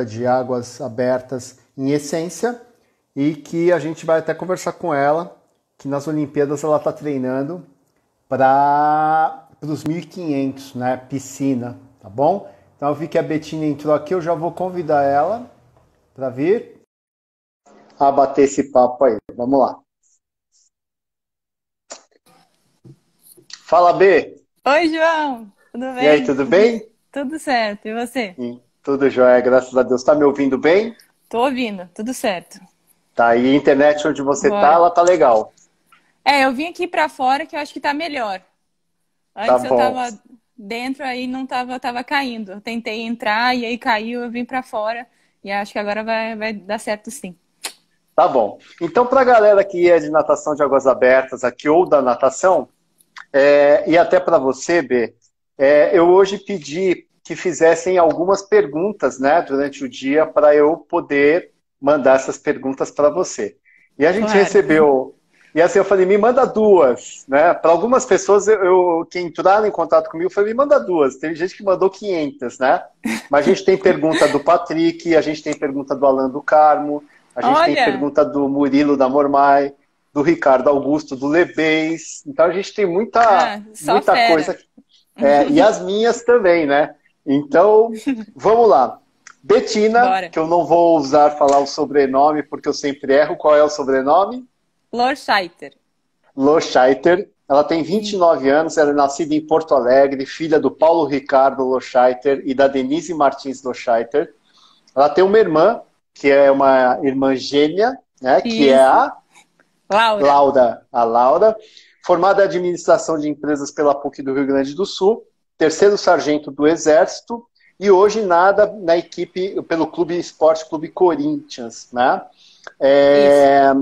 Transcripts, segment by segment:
de águas abertas em Essência e que a gente vai até conversar com ela, que nas Olimpíadas ela está treinando para os 1.500, né, piscina, tá bom? Então eu vi que a Betina entrou aqui, eu já vou convidar ela para vir a bater esse papo aí. Vamos lá. Fala, B! Oi, João! Tudo E aí, bem? tudo bem? Tudo certo. E você? Sim, tudo jóia, graças a Deus. Tá me ouvindo bem? Tô ouvindo, tudo certo. Tá, e a internet onde você tá, Bora. ela tá legal. Eu vim aqui pra fora que eu acho que tá melhor. Tá Antes eu bom. tava dentro, aí não tava caindo. Eu tentei entrar e aí caiu, eu vim pra fora e acho que agora vai dar certo sim. Tá bom. Então, para a galera que é de natação de águas abertas aqui ou da natação, e até para você, B, eu hoje pedi que fizessem algumas perguntas, né, durante o dia para eu poder mandar essas perguntas para você. E a gente Claro. recebeu, e assim eu falei, me manda duas, né? Para algumas pessoas que entraram em contato comigo, eu falei, me manda duas. Teve gente que mandou 500, né? Mas a gente tem pergunta do Patrick, a gente tem pergunta do Alan do Carmo, a gente tem Olha, pergunta do Murilo da Mormai, do Ricardo Augusto, do Lebez. Então a gente tem só muita fera. coisa. E as minhas também, né? Então, vamos lá. Betina, Bora. que eu não vou usar falar o sobrenome porque eu sempre erro. Qual é o sobrenome? Lor Scheiter. Loscheiter. Ela tem 29 anos, ela é nascida em Porto Alegre, filha do Paulo Ricardo Loscheiter e da Denise Martins Loscheiter. Ela tem uma irmã, que é uma irmã gêmea, né, que é Isso. a Laura. Laura, formada em administração de empresas pela PUC do Rio Grande do Sul, terceiro sargento do Exército e hoje nada na equipe pelo Clube Esporte Clube Corinthians, né? Isso. É,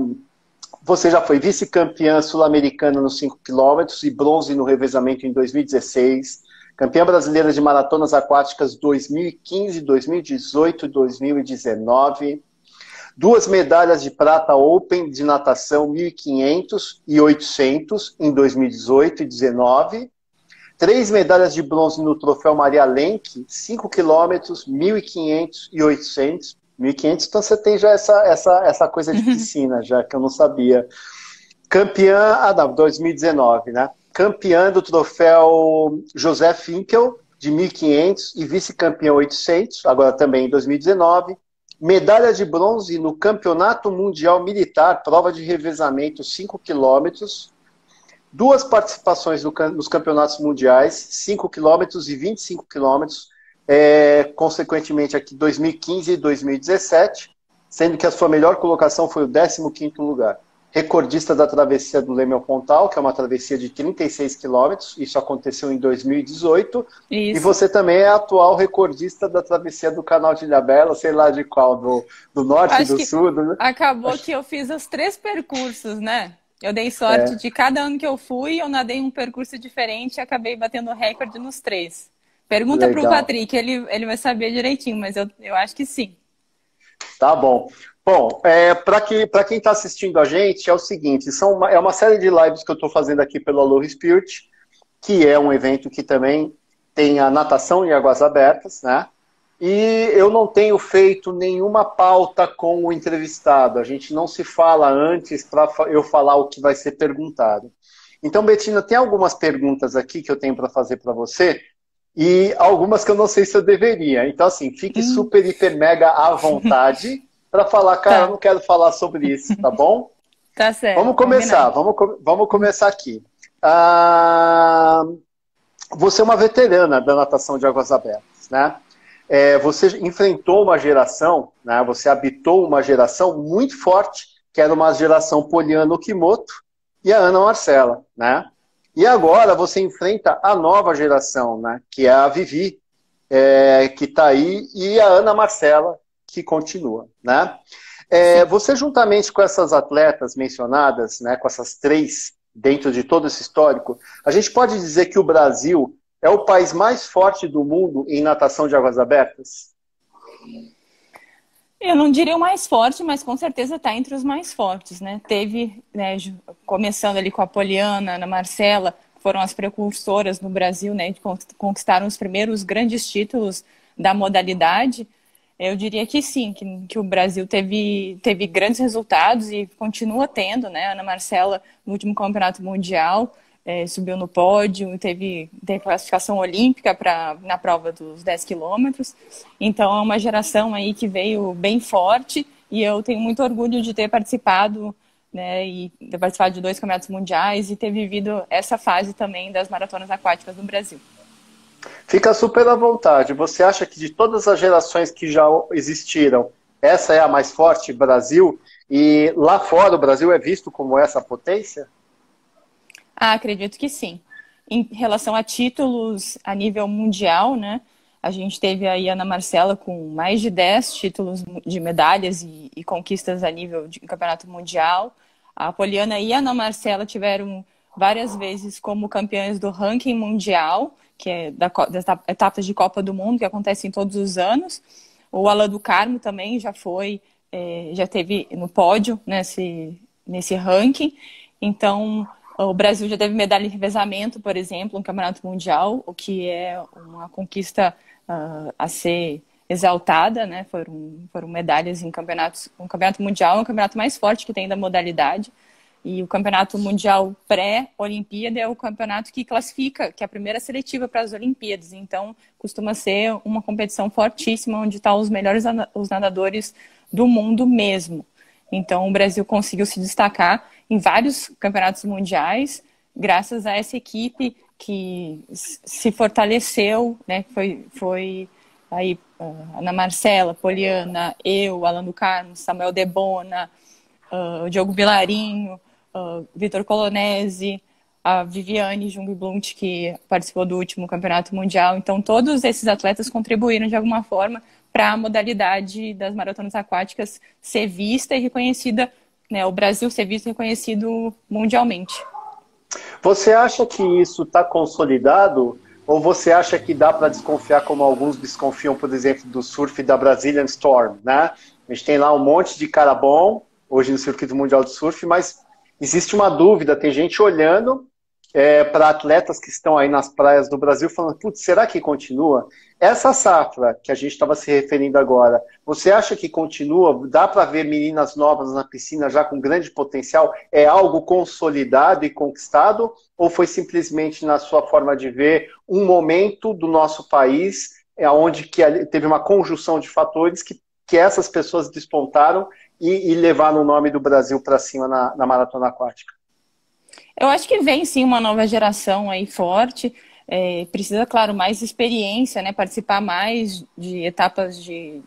você já foi vice-campeã sul-americana nos 5 quilômetros e bronze no revezamento em 2016, campeã brasileira de maratonas aquáticas 2015, 2018 e 2019, duas medalhas de prata Open de natação 1.500 e 800 em 2018 e 2019, três medalhas de bronze no troféu Maria Lenk, 5 quilômetros, 1.500 e 800. 1.500, então você tem já essa coisa de piscina, já que eu não sabia. Campeã, não, 2019, né? Campeã do troféu José Finkel, de 1.500 e vice-campeã 800, agora também em 2019. Medalha de bronze no Campeonato Mundial Militar, prova de revezamento 5 quilômetros. Duas participações nos campeonatos mundiais, 5 quilômetros e 25 quilômetros, consequentemente aqui 2015 e 2017, sendo que a sua melhor colocação foi o 15º lugar. Recordista da travessia do Leme ao Pontal, que é uma travessia de 36 quilômetros, isso aconteceu em 2018, e Isso. você também é a atual recordista da travessia do Canal de Ilhabela, sei lá de qual, do norte, Acho do que sul, né? acabou que eu fiz os três percursos, né? Eu dei sorte É, de cada ano que eu fui, eu nadei um percurso diferente e acabei batendo recorde nos três. Pergunta para o legal. Patrick, ele vai saber direitinho, mas eu acho que sim. Tá bom. Bom, para quem está assistindo a gente, é o seguinte, é uma série de lives que eu estou fazendo aqui pelo Aloha Spirit, que é um evento que também tem a natação em águas abertas, né? E eu não tenho feito nenhuma pauta com o entrevistado. A gente não se fala antes para eu falar o que vai ser perguntado. Então, Betina, tem algumas perguntas aqui que eu tenho para fazer para você e algumas que eu não sei se eu deveria. Então, assim, fique Hum, super, hiper, mega à vontade para falar, cara, eu tá, não quero falar sobre isso, tá bom? tá certo, Vamos começar, combinado. vamos começar aqui. Ah, você é uma veterana da natação de águas abertas, né? Você enfrentou uma geração, né? Você habitou uma geração muito forte, que era uma geração Poliana Okimoto e a Ana Marcela, né? E agora você enfrenta a nova geração, né? Que é a Vivi, que está aí, e a Ana Marcela, que continua, né? Sim. Você juntamente com essas atletas mencionadas, né? Com essas três, dentro de todo esse histórico, a gente pode dizer que o Brasil é o país mais forte do mundo em natação de águas abertas? Eu não diria o mais forte, mas com certeza está entre os mais fortes, né? Teve, né, começando ali com a Poliana, a Ana Marcela, foram as precursoras no Brasil, né? Que conquistaram os primeiros grandes títulos da modalidade. Eu diria que sim, que o Brasil teve grandes resultados e continua tendo, né? A Ana Marcela, no último campeonato mundial, subiu no pódio, teve classificação olímpica na prova dos 10 quilômetros. Então, é uma geração aí que veio bem forte e eu tenho muito orgulho de ter participado, né? E ter participado de 2 campeonatos mundiais e ter vivido essa fase também das maratonas aquáticas no Brasil. Fica super à vontade. Você acha que de todas as gerações que já existiram, essa é a mais forte, Brasil? E lá fora o Brasil é visto como essa potência? Acredito que sim. Em relação a títulos a nível mundial, né? A gente teve aí a Ana Marcela com mais de 10 títulos de medalhas e conquistas a nível de campeonato mundial. A Poliana e a Ana Marcela tiveram várias vezes como campeãs do ranking mundial, que é das etapas de Copa do Mundo, que acontecem todos os anos. O Alan do Carmo também já teve no pódio nesse ranking. Então, o Brasil já teve medalha em revezamento, por exemplo, no Campeonato Mundial, o que é uma conquista a ser exaltada, né? Foram medalhas em campeonatos. O Campeonato Mundial é o campeonato mais forte que tem da modalidade. E o Campeonato Mundial pré-Olimpíada é o campeonato que classifica, que é a primeira seletiva para as Olimpíadas. Então, costuma ser uma competição fortíssima, onde estão os melhores os nadadores do mundo mesmo. Então, o Brasil conseguiu se destacar em vários campeonatos mundiais, graças a essa equipe que se fortaleceu, né? Foi aí Ana Marcela, Poliana, eu, Alan do Carmo, Samuel Debona, o Diogo Vilarinho, Vitor Colonese, a Viviane Jungblunt, que participou do último campeonato mundial. Então, todos esses atletas contribuíram de alguma forma para a modalidade das maratonas aquáticas ser vista e reconhecida, né, o Brasil ser visto e reconhecido mundialmente. Você acha que isso está consolidado? Ou você acha que dá para desconfiar, como alguns desconfiam, por exemplo, do surf da Brazilian Storm, né? A gente tem lá um monte de cara bom, hoje no Circuito Mundial de Surf, mas existe uma dúvida, tem gente olhando para atletas que estão aí nas praias do Brasil falando, putz, será que continua? Essa safra que a gente estava se referindo agora, você acha que continua? Dá para ver meninas novas na piscina já com grande potencial? É algo consolidado e conquistado? Ou foi simplesmente, na sua forma de ver, um momento do nosso país onde teve uma conjunção de fatores que essas pessoas despontaram e levaram o nome do Brasil para cima na maratona aquática? Eu acho que vem sim uma nova geração aí forte. Precisa, claro, mais experiência, né? Participar mais de etapas de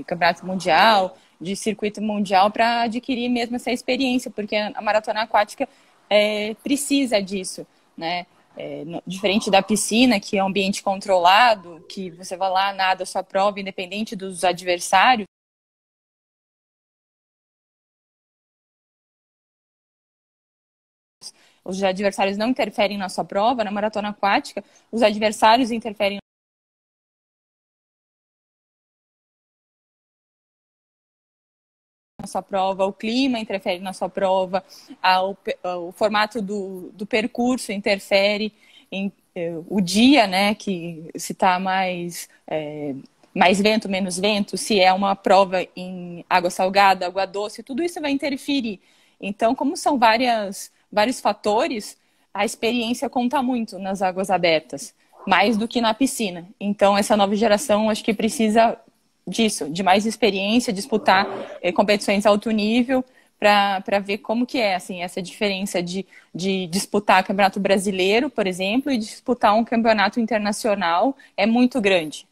campeonato mundial, de circuito mundial, para adquirir mesmo essa experiência, porque a maratona aquática precisa disso, né? Diferente da piscina, que é um ambiente controlado, que você vai lá, nada a sua prova, independente dos adversários. Os adversários não interferem na sua prova. Na maratona aquática, os adversários interferem na sua prova, o clima interfere na sua prova, o formato do percurso interfere, o dia, né, que se está mais vento, menos vento, se é uma prova em água salgada, água doce, tudo isso vai interferir. Então, como são vários fatores, a experiência conta muito nas águas abertas, mais do que na piscina. Então, essa nova geração, acho que precisa disso, de mais experiência, disputar competições alto nível, para ver como que é assim, essa diferença de disputar campeonato brasileiro, por exemplo, e disputar um campeonato internacional é muito grande.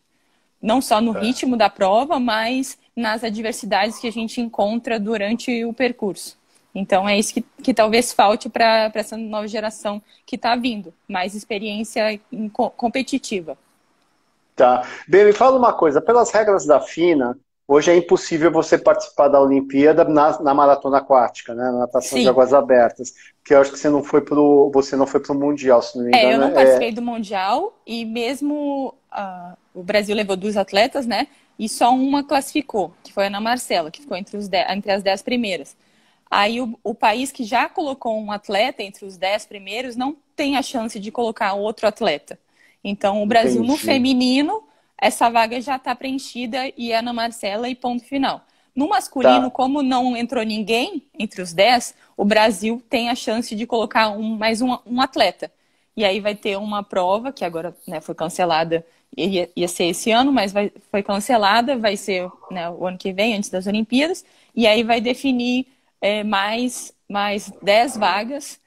Não só no ritmo da prova, mas nas adversidades que a gente encontra durante o percurso. Então, é isso que talvez falte para essa nova geração que está vindo. Mais experiência competitiva. Tá. Bem, me fala uma coisa. Pelas regras da FINA, hoje é impossível você participar da Olimpíada na maratona aquática, né? Na natação de águas abertas. Porque eu acho que você não foi pro Mundial, se não me engano. Eu não participei do Mundial e mesmo o Brasil levou 2 atletas, né? E só uma classificou, que foi a Ana Marcela, que ficou entre as 10 primeiras. Aí o país que já colocou um atleta entre os 10 primeiros não tem a chance de colocar outro atleta. Então, o Brasil no feminino essa vaga já está preenchida e é Ana Marcela e ponto final. No masculino, como não entrou ninguém entre os 10, o Brasil tem a chance de colocar mais um atleta. E aí vai ter uma prova, que agora, né, foi cancelada, ia ser esse ano, mas foi cancelada, vai ser, né, o ano que vem, antes das Olimpíadas, e aí vai definir mais 10 vagas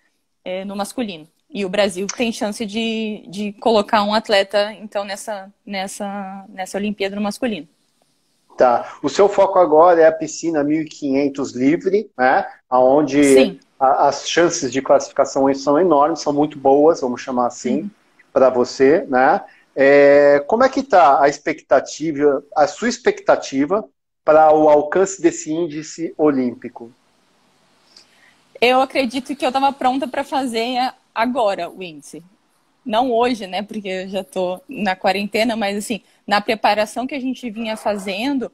no masculino. E o Brasil tem chance de colocar um atleta, então, nessa Olimpíada no masculino. Tá. O seu foco agora é a piscina 1500 livre, né? Onde as chances de classificação são enormes, são muito boas, vamos chamar assim, para você, né? Como é que está a expectativa, a sua expectativa para o alcance desse índice olímpico? Eu acredito que eu estava pronta para fazer agora o índice. Não hoje, né? Porque eu já estou na quarentena, mas assim, na preparação que a gente vinha fazendo,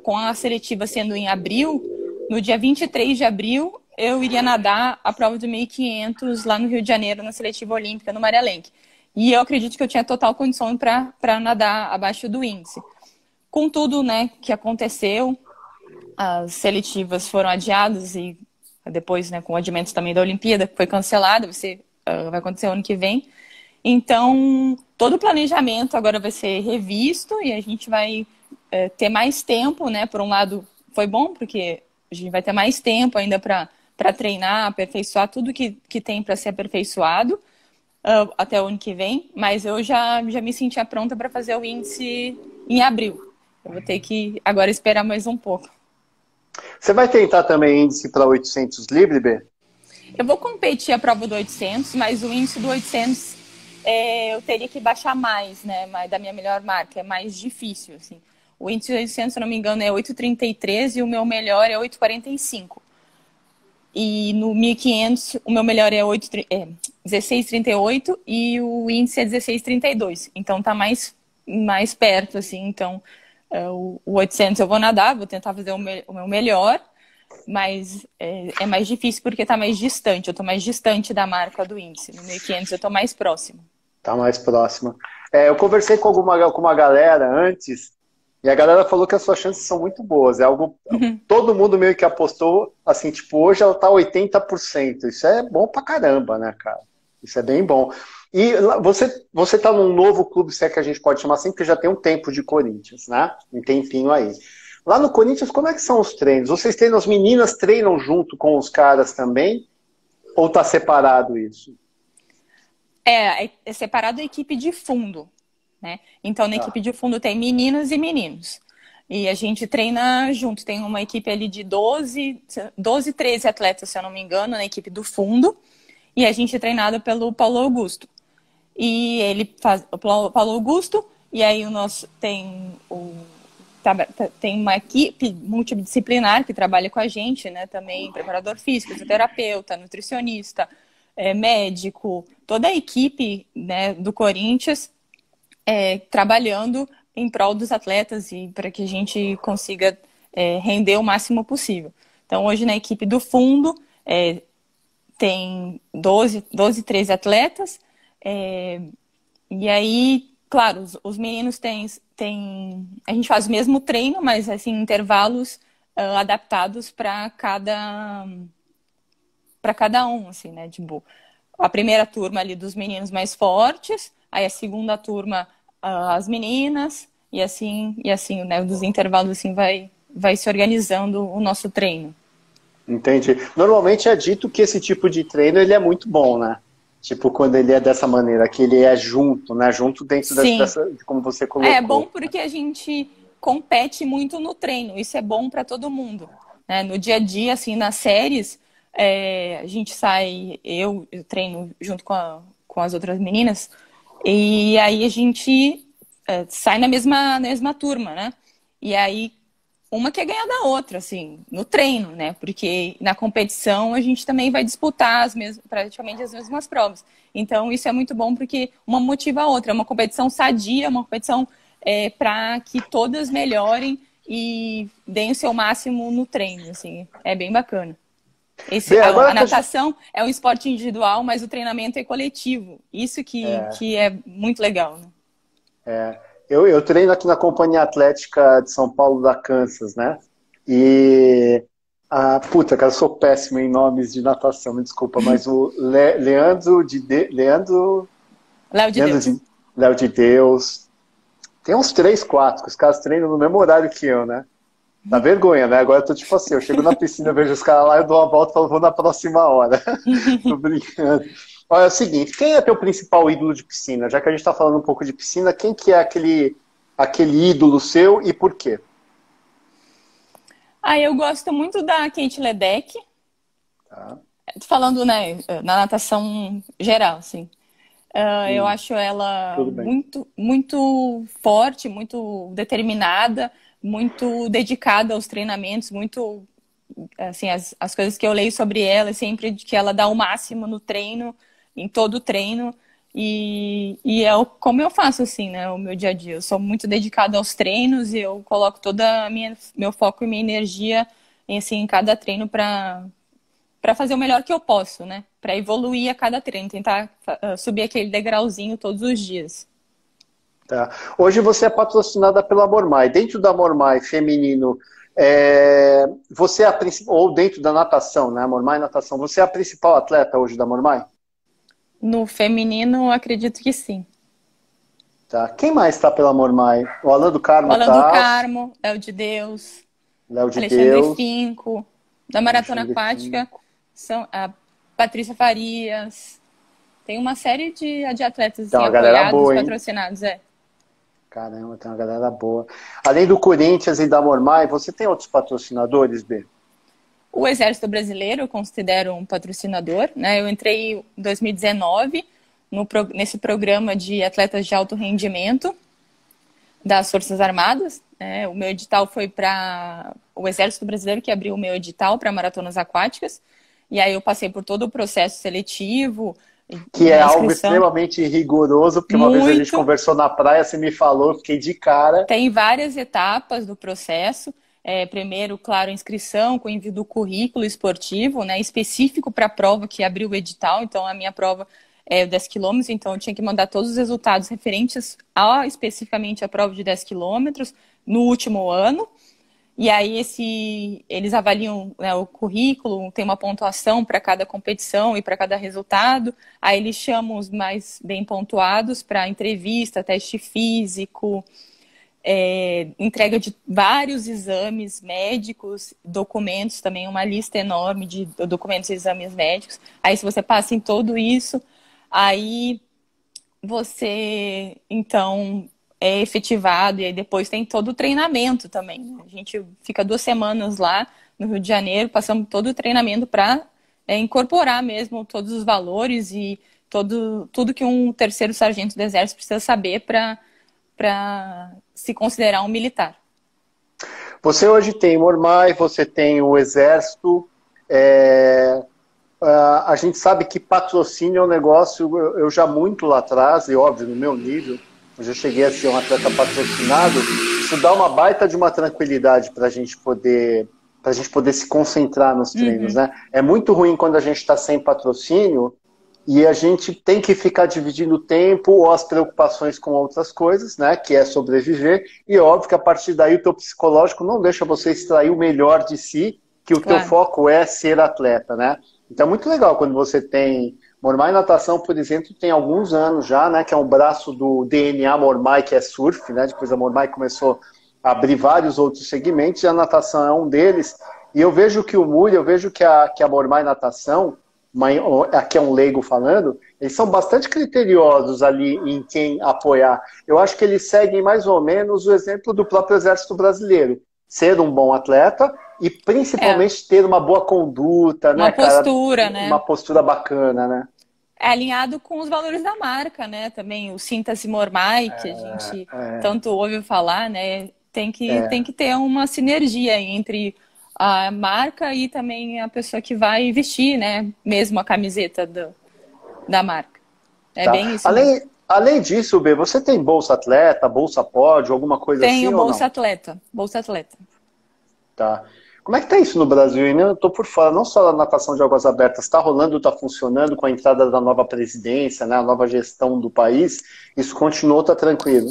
com a seletiva sendo em abril, no dia 23 de abril, eu iria nadar a prova de 1500 lá no Rio de Janeiro, na seletiva olímpica, no Maria Lenk. E eu acredito que eu tinha total condição para nadar abaixo do índice. Com tudo, né, que aconteceu, as seletivas foram adiadas e depois, né, com o adiamento também da Olimpíada, que foi cancelada, vai acontecer ano que vem. Então, todo o planejamento agora vai ser revisto e a gente vai ter mais tempo, né? Por um lado, foi bom, porque a gente vai ter mais tempo ainda para treinar, aperfeiçoar tudo que tem para ser aperfeiçoado até o ano que vem, mas eu já me sentia pronta para fazer o índice em abril. Eu vou ter que agora esperar mais um pouco. Você vai tentar também índice para 800 livre, Bê? Eu vou competir a prova do 800, mas o índice do 800 eu teria que baixar mais, né? Da minha melhor marca, é mais difícil, assim. O índice do 800, se não me engano, é 8,33 e o meu melhor é 8,45. E no 1500, o meu melhor é 16,38 e o índice é 16,32. Então tá mais perto, assim. Então, o 800 eu vou nadar, vou tentar fazer o meu melhor, mas é mais difícil porque está mais distante. Eu estou mais distante da marca do índice. No 1500 eu estou mais próxima. Está mais próxima. Eu conversei com uma galera antes e a galera falou que as suas chances são muito boas. É algo... Todo mundo meio que apostou, assim, tipo, hoje ela está 80%. Isso é bom pra caramba, né, cara? Isso é bem bom. E você está num novo clube, se é que a gente pode chamar assim, porque já tem um tempo de Corinthians, né? Um tempinho aí. Lá no Corinthians, como é que são os treinos? Vocês treinam, as meninas treinam junto com os caras também? Ou tá separado isso? É separado a equipe de fundo, né? Então, na equipe de fundo tem meninas e meninos. E a gente treina junto. Tem uma equipe ali de 12, 13 atletas, se eu não me engano, na equipe do fundo. E a gente é treinado pelo Paulo Augusto. E ele faz o Paulo Augusto, e aí o nosso tem uma equipe multidisciplinar que trabalha com a gente, né? Também preparador físico, fisioterapeuta, nutricionista, médico, toda a equipe, né, do Corinthians trabalhando em prol dos atletas e para que a gente consiga render o máximo possível. Então, hoje na equipe do fundo tem 12, 13 atletas, e aí, claro, os meninos têm... A gente faz o mesmo treino, mas assim, intervalos adaptados para cada um, assim, né? Tipo, a primeira turma ali dos meninos mais fortes, aí a segunda turma as meninas, e assim, né? Dos intervalos assim vai se organizando o nosso treino. Entendi. Normalmente é dito que esse tipo de treino ele é muito bom, né? Tipo, quando ele é dessa maneira, que ele é junto, né? Junto dentro de como você colocou. É bom porque a gente compete muito no treino. Isso é bom para todo mundo, né? No dia a dia, assim, nas séries, a gente sai... Eu treino junto com as outras meninas. E aí a gente sai na mesma turma, né? E aí uma quer ganhar da outra, assim, no treino, né? Porque na competição a gente também vai disputar praticamente as mesmas provas. Então isso é muito bom porque uma motiva a outra. É uma competição sadia, uma competição para que todas melhorem e deem o seu máximo no treino, assim. É bem bacana. A natação é um esporte individual, mas o treinamento é coletivo. Isso que é muito legal, né? Eu treino aqui na Companhia Atlética de São Paulo da Kansas, né? E puta, cara, eu sou péssimo em nomes de natação, me desculpa, mas o Léo de Leandro Deus. de, Léo de Deus, tem uns 3, 4, que os caras treinam no mesmo horário que eu, né? Dá vergonha, né? Agora eu tô tipo assim, eu chego na piscina, eu vejo os caras lá, eu dou uma volta e falo, vou na próxima hora. Tô brincando. Olha, é o seguinte, quem é teu principal ídolo de piscina? Já que a gente tá falando um pouco de piscina, quem que é aquele ídolo seu e por quê? Eu gosto muito da Kate Ledeck, Tá. falando, né, na natação geral, assim. Eu acho ela Tudo bem. muito, muito forte, muito determinada, muito dedicada aos treinamentos, muito, assim, as coisas que eu leio sobre ela, é sempre de que ela dá o máximo no treino, em todo o treino, e como eu faço, assim, né, o meu dia a dia. Eu sou muito dedicada aos treinos e eu coloco toda meu foco e minha energia, assim, em cada treino para fazer o melhor que eu posso, né? Para evoluir a cada treino, tentar subir aquele degrauzinho todos os dias. Tá. Hoje você é patrocinada pela Mormai. Dentro da Mormai feminino, você é a principal, ou dentro da natação, né? Mormai natação, você é a principal atleta hoje da Mormai? No feminino, acredito que sim. Tá. Quem mais está pela Mormai? O Alan do O Carmo Alan do tá, Carmo, Léo de Deus, Léo de Alexandre Deus, Finco, da Maratona Alexandre Aquática, Finco. são a Patrícia Farias. Tem uma série de atletas Tem assim, uma galera apoiados, boa, hein? patrocinados, Caramba, tem uma galera boa. Além do Corinthians e da Mormai, você tem outros patrocinadores, B? O Exército Brasileiro eu considero um patrocinador, né? Eu entrei em 2019 nesse programa de atletas de alto rendimento das Forças Armadas, né? O meu edital foi para o Exército Brasileiro, que abriu o meu edital para maratonas aquáticas, e aí eu passei por todo o processo seletivo, Que é né, algo inscrição, extremamente rigoroso, porque uma vez a gente muito. conversou na praia, você me falou, eu fiquei de cara. Tem várias etapas do processo. Primeiro, claro, inscrição com envio do currículo esportivo, né, específico para a prova que abriu o edital. Então, a minha prova é 10 quilômetros, então eu tinha que mandar todos os resultados referentes especificamente à prova de 10 quilômetros no último ano. E aí eles avaliam, né, o currículo, tem uma pontuação para cada competição e para cada resultado. Aí eles chamam os mais bem pontuados para entrevista, teste físico, entrega de vários exames médicos, documentos também, uma lista enorme de documentos e exames médicos. Aí se você passa em tudo isso, aí você, então, é efetivado, e aí depois tem todo o treinamento também, né? A gente fica 2 semanas lá no Rio de Janeiro, passamos todo o treinamento para incorporar mesmo todos os valores e tudo que um terceiro sargento do Exército precisa saber para se considerar um militar. Você hoje tem Mormai, você tem o Exército, a gente sabe que patrocínio é um negócio, eu já muito lá atrás, e óbvio, no meu nível, eu já cheguei a ser um atleta patrocinado, isso dá uma baita de uma tranquilidade para a gente poder se concentrar nos treinos, né? É muito ruim quando a gente está sem patrocínio e a gente tem que ficar dividindo o tempo ou as preocupações com outras coisas, né? Que é sobreviver, e óbvio que a partir daí o teu psicológico não deixa você extrair o melhor de si, que o teu foco é ser atleta, né? Então é muito legal quando você tem... Mormai Natação, por exemplo, tem alguns anos já, né? Que é um braço do DNA Mormai, que é surf, né? Depois a Mormai começou a abrir vários outros segmentos, e a natação é um deles. E eu vejo que o Muri, eu vejo que a Mormai Natação, aqui é um leigo falando, eles são bastante criteriosos ali em quem apoiar. Eu acho que eles seguem mais ou menos o exemplo do próprio Exército Brasileiro. Ser um bom atleta e principalmente ter uma boa conduta, uma né, postura, cara? né? Uma postura bacana, né? É alinhado com os valores da marca, né? Também o Sinta-se Mormai, que a gente tanto ouve falar, né? Tem que ter uma sinergia entre a marca e também a pessoa que vai vestir, né? Mesmo a camiseta da marca. É bem isso mesmo. Além disso, B, você tem Bolsa Atleta, Bolsa Pódio, alguma coisa assim ou não? Bolsa Atleta. Bolsa Atleta. Tá. Como é que tá isso no Brasil? Eu tô por fora, não só da natação de águas abertas, tá rolando, tá funcionando com a entrada da nova presidência, né, a nova gestão do país, isso continuou, tá tranquilo?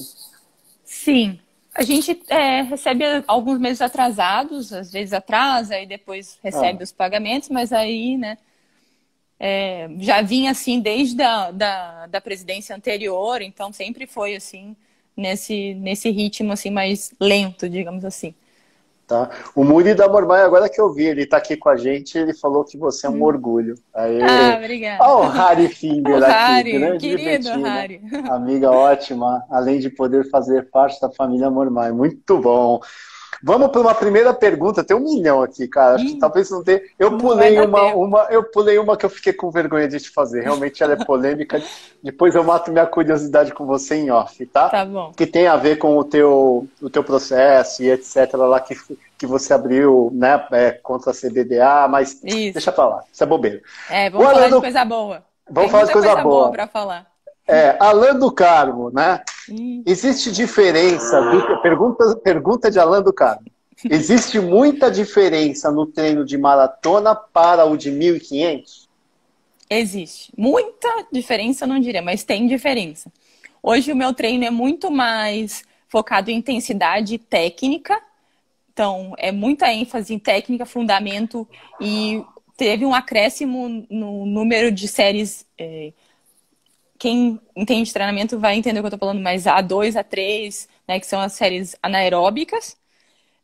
Sim. A gente recebe alguns meses atrasados, às vezes atrasa e depois recebe os pagamentos, mas aí, né, já vinha assim desde da presidência anterior, então sempre foi assim, nesse ritmo assim mais lento, digamos assim. Tá? O Muri da Mormaia, agora que eu vi, ele está aqui com a gente, ele falou que você é um orgulho. Ah, Aê! obrigada. Olha o Harry O Finger aqui, Harry, grande querido Betina, Harry. amiga ótima, além de poder fazer parte da família Mormaia. Muito bom. Vamos para uma primeira pergunta. Tem 1 milhão aqui, cara. Acho que talvez não tenha. Eu Não vai pulei dar tempo. eu pulei uma que eu fiquei com vergonha de te fazer. Realmente ela é polêmica. Depois eu mato minha curiosidade com você em off, tá? Tá bom. Que tem a ver com o teu processo e etc. lá que você abriu, né, contra a CBDA, mas Isso. deixa pra lá. Isso é bobeira. Vamos falar de coisa boa. Vamos falar de coisa boa. Para falar. Alan do Carmo, né? Existe diferença, pergunta de Alan do Carmo. Existe muita diferença no treino de maratona para o de 1.500? Existe. Muita diferença, eu não diria, mas tem diferença. Hoje o meu treino é muito mais focado em intensidade técnica. Então, é muita ênfase em técnica, fundamento e teve um acréscimo no número de séries. Quem entende de treinamento vai entender o que eu estou falando, mas A2, A3, né, que são as séries anaeróbicas.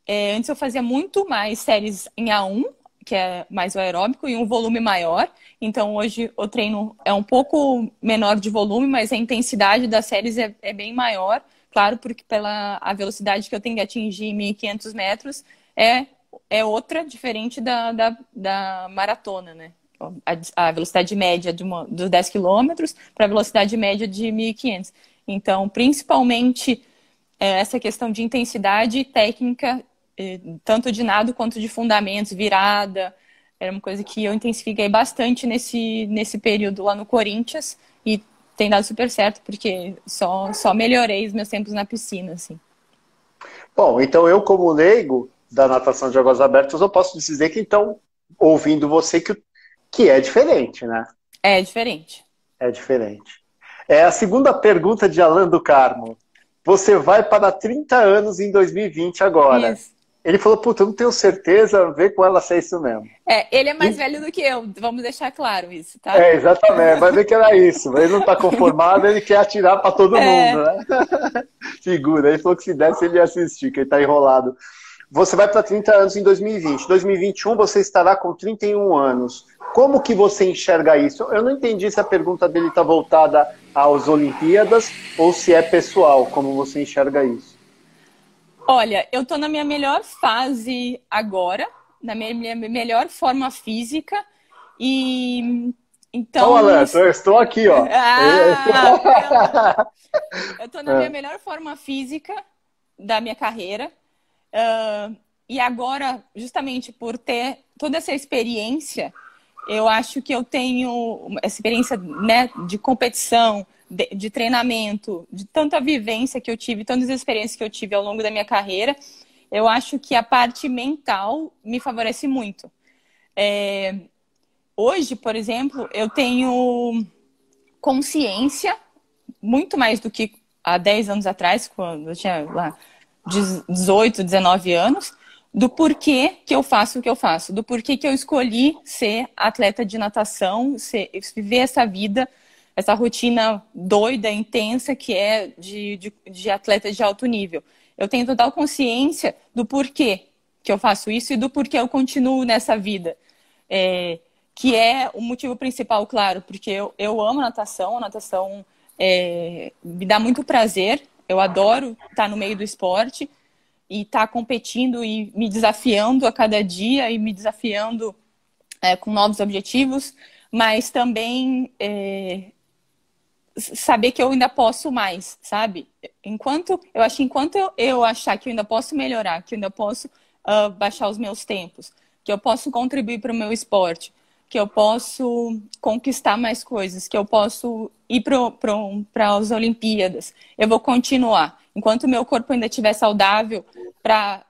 Antes eu fazia muito mais séries em A1, que é mais o aeróbico, e um volume maior. Então hoje o treino é um pouco menor de volume, mas a intensidade das séries é bem maior. Claro, porque pela a velocidade que eu tenho de atingir 1.500 metros é outra, diferente da maratona, né? A velocidade média dos 10 quilômetros para a velocidade média de 1.500. Então, principalmente essa questão de intensidade técnica, tanto de nado quanto de fundamentos, virada, era uma coisa que eu intensifiquei bastante nesse período lá no Corinthians e tem dado super certo, porque só melhorei os meus tempos na piscina, assim. Bom, então eu como leigo da natação de águas abertas, eu posso dizer que então, ouvindo você, que é diferente, né? É diferente. É diferente. A segunda pergunta de Alan do Carmo. Você vai para 30 anos em 2020 agora. Isso. Ele falou, puta, eu não tenho certeza, vê com ela se é isso mesmo. Ele é mais velho do que eu, vamos deixar claro isso, tá? Exatamente, vai ver que era isso. Ele não está conformado, ele quer atirar para todo mundo, né? Figura, ele falou que se desse ele ia assistir, que ele está enrolado. Você vai para 30 anos em 2020. 2021 você estará com 31 anos. Como que você enxerga isso? Eu não entendi se a pergunta dele está voltada às Olimpíadas ou se é pessoal, como você enxerga isso. Olha, eu tô na minha melhor fase agora, na minha melhor forma física e então... Alan, eu estou aqui, ó. Eu tô na minha melhor forma física da minha carreira e agora, justamente por ter toda essa experiência, eu acho que eu tenho essa experiência, né, de competição, de treinamento, de tanta vivência que eu tive, tantas experiências que eu tive ao longo da minha carreira, eu acho que a parte mental me favorece muito. Hoje, por exemplo, eu tenho consciência, muito mais do que há 10 anos atrás, quando eu tinha lá 18, 19 anos, do porquê que eu faço o que eu faço, do porquê que eu escolhi ser atleta de natação, viver essa vida, essa rotina doida, intensa que é de atleta de alto nível. Eu tenho total consciência do porquê que eu faço isso e do porquê eu continuo nessa vida. Que é o motivo principal, claro, porque eu amo natação, a natação me dá muito prazer, eu adoro estar no meio do esporte e estar competindo e me desafiando a cada dia e me desafiando com novos objetivos, mas também saber que eu ainda posso mais, sabe? Enquanto eu achar que eu ainda posso melhorar, que eu ainda posso baixar os meus tempos, que eu posso contribuir para o meu esporte, que eu posso conquistar mais coisas, que eu posso ir para as Olimpíadas, eu vou continuar. Enquanto o meu corpo ainda estiver saudável para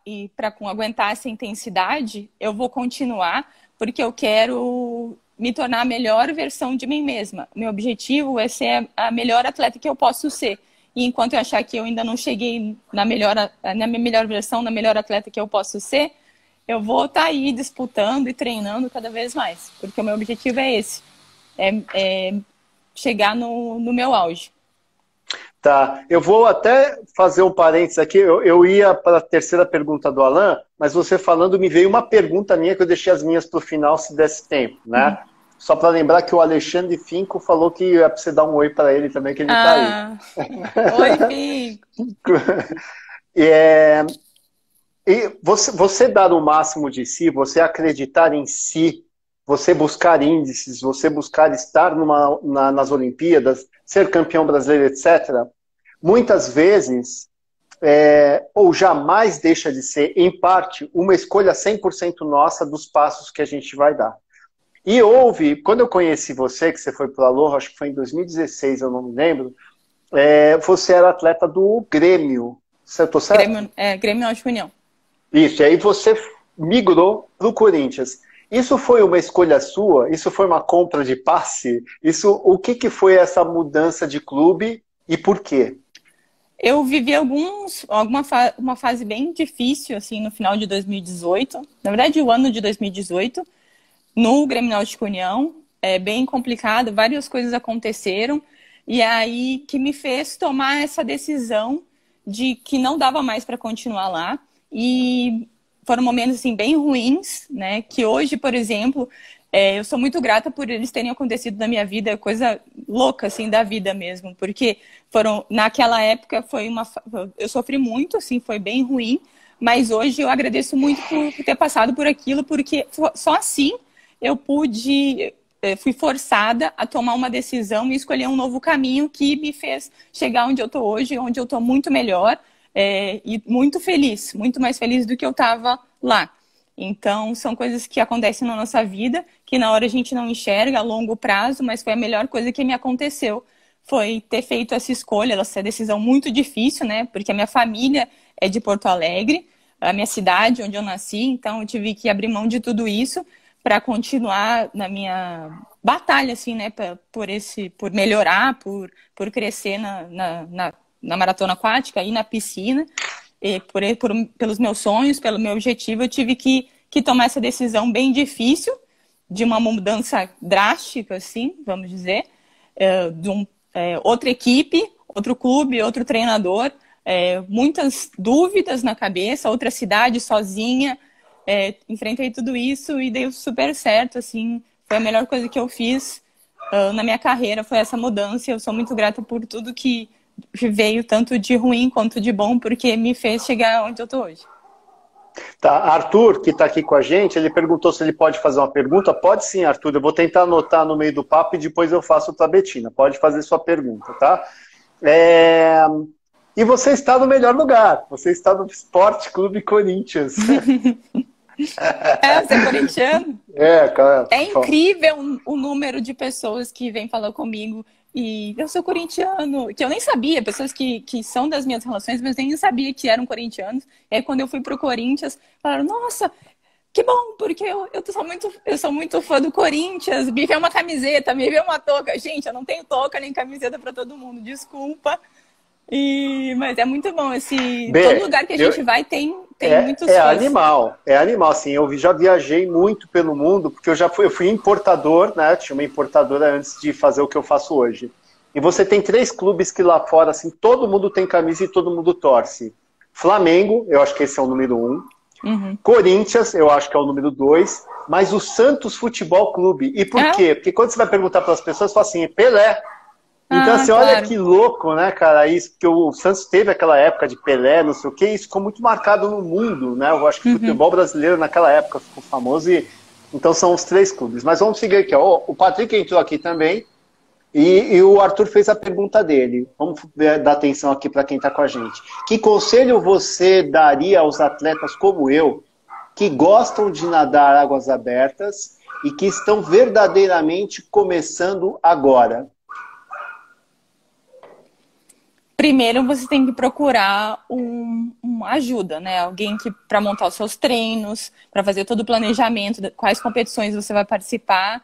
aguentar essa intensidade, eu vou continuar, porque eu quero me tornar a melhor versão de mim mesma. Meu objetivo é ser a melhor atleta que eu posso ser. e enquanto eu achar que eu ainda não cheguei na minha melhor versão, na melhor atleta que eu posso ser, eu vou estar aí disputando e treinando cada vez mais, porque o meu objetivo é esse, é chegar no meu auge. Tá, eu vou até fazer um parênteses aqui. Eu ia para a terceira pergunta do Alan, mas você falando, me veio uma pergunta minha que eu deixei as minhas para o final, se desse tempo, né? Só para lembrar que o Alexandre Finco falou que é para você dar um oi para ele também, que ele está aí. Oi, Finco! E você dar o máximo de si, você acreditar em si, você buscar índices, você buscar estar nas Olimpíadas, ser campeão brasileiro, etc., muitas vezes, ou jamais deixa de ser, em parte, uma escolha 100% nossa dos passos que a gente vai dar. E quando eu conheci você, que você foi para o Aloha, acho que foi em 2016, eu não me lembro, você era atleta do Grêmio, certo? Grêmio Náutico União. Isso, e aí você migrou para o Corinthians. Isso foi uma escolha sua? Isso foi uma compra de passe? O que foi essa mudança de clube e por quê? Eu vivi uma fase bem difícil, assim, no final de 2018. Na verdade, o ano de 2018, no Grêmio Náutico União. Bem complicado, várias coisas aconteceram. E aí que me fez tomar essa decisão de que não dava mais para continuar lá. E foram momentos assim, bem ruins, né? Que hoje, por exemplo, eu sou muito grata por eles terem acontecido na minha vida, coisa louca, assim, da vida mesmo. Porque naquela época, eu sofri muito, assim, foi bem ruim. Mas hoje eu agradeço muito por ter passado por aquilo, porque só assim fui forçada a tomar uma decisão e escolher um novo caminho que me fez chegar onde eu estou hoje, onde eu estou muito melhor. E muito feliz, muito mais feliz do que eu estava lá. Então, são coisas que acontecem na nossa vida, que na hora a gente não enxerga a longo prazo, mas foi a melhor coisa que me aconteceu. Foi ter feito essa escolha, essa decisão muito difícil, né? Porque a minha família é de Porto Alegre, a minha cidade, onde eu nasci, então eu tive que abrir mão de tudo isso para continuar na minha batalha, assim, né? Por melhorar, por crescer na maratona aquática e na piscina, pelos meus sonhos, pelo meu objetivo, eu tive que tomar essa decisão bem difícil, de uma mudança drástica, assim, vamos dizer, outra equipe, outro clube, outro treinador, muitas dúvidas na cabeça, outra cidade sozinha, enfrentei tudo isso e deu super certo, assim, foi a melhor coisa que eu fiz na minha carreira, foi essa mudança, e eu sou muito grata por tudo que veio tanto de ruim quanto de bom, porque me fez chegar onde eu estou hoje. Tá, Arthur, que está aqui com a gente, ele perguntou se ele pode fazer uma pergunta. Pode sim, Arthur, eu vou tentar anotar no meio do papo e depois eu faço para a Betina. Pode fazer sua pergunta, tá? E você está no melhor lugar, você está no Esporte Clube Corinthians. Você é corintiano? Cara. É incrível o número de pessoas que vêm falar comigo e eu sou corintiano, que eu nem sabia, pessoas que são das minhas relações, mas nem sabia que eram corintianos. E aí quando eu fui pro Corinthians, falaram, nossa, que bom, porque eu sou muito fã do Corinthians, me vê uma camiseta, me vê uma touca. Gente, eu não tenho touca nem camiseta para todo mundo, desculpa. Mas é muito bom, todo lugar que a gente vai tem muitos fãs. É animal, assim, eu já viajei muito pelo mundo, porque eu fui importador, né, tinha uma importadora antes de fazer o que eu faço hoje. E você tem 3 clubes que lá fora, assim, todo mundo tem camisa e todo mundo torce. Flamengo, eu acho que esse é o número 1. Uhum. Corinthians, eu acho que é o número 2. Mas o Santos Futebol Clube. E por quê? Porque quando você vai perguntar para as pessoas, fala assim, Pelé. Então, assim, claro. Olha que louco, né, cara, isso, porque o Santos teve aquela época de Pelé, não sei o quê, isso ficou muito marcado no mundo, né, eu acho que o futebol brasileiro naquela época ficou famoso, então são os 3 clubes. Mas vamos seguir aqui, ó. O Patrick entrou aqui também, e o Arthur fez a pergunta dele, vamos dar atenção aqui para quem está com a gente. Que conselho você daria aos atletas como eu, que gostam de nadar águas abertas e que estão verdadeiramente começando agora? Primeiro, você tem que procurar uma ajuda, né? Alguém para montar os seus treinos, para fazer todo o planejamento, quais competições você vai participar,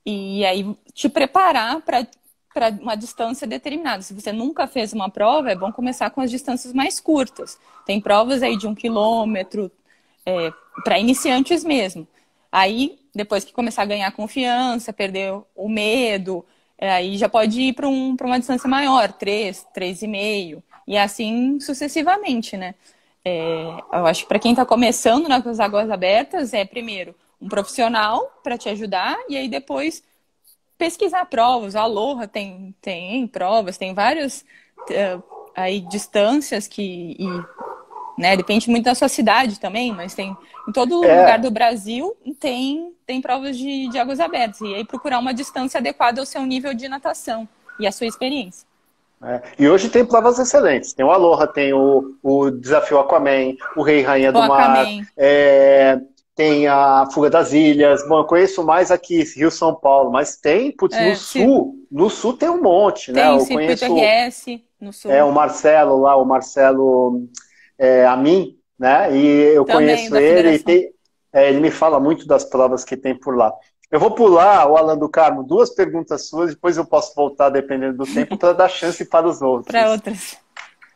e aí te preparar para para uma distância determinada. Se você nunca fez uma prova, é bom começar com as distâncias mais curtas. Tem provas aí de 1 quilômetro, para iniciantes mesmo. Aí, depois que começar a ganhar confiança, perder o medo, aí já pode ir para uma distância maior, 3, 3,5, e assim sucessivamente, né? Eu acho que para quem está começando nas águas abertas, primeiro um profissional para te ajudar, e aí depois pesquisar provas. A Aloha tem provas, tem várias aí distâncias né, depende muito da sua cidade também, mas tem em todo lugar do Brasil tem provas de águas abertas. E aí procurar uma distância adequada ao seu nível de natação e à sua experiência. E hoje tem provas excelentes. Tem o Aloha, tem o Desafio Aquaman, o Rei e Rainha do Mar, tem a Fuga das Ilhas. Bom, eu conheço mais aqui, Rio São Paulo, mas tem, no sul tem um monte, né? Eu conheço RS, no sul. O Marcelo lá, Amin, né? E eu também, conheço ele, ele me fala muito das provas que tem por lá. Eu vou pular, o Alan do Carmo, 2 perguntas suas, depois eu posso voltar, dependendo do tempo, para dar chance para os outros. Para outras.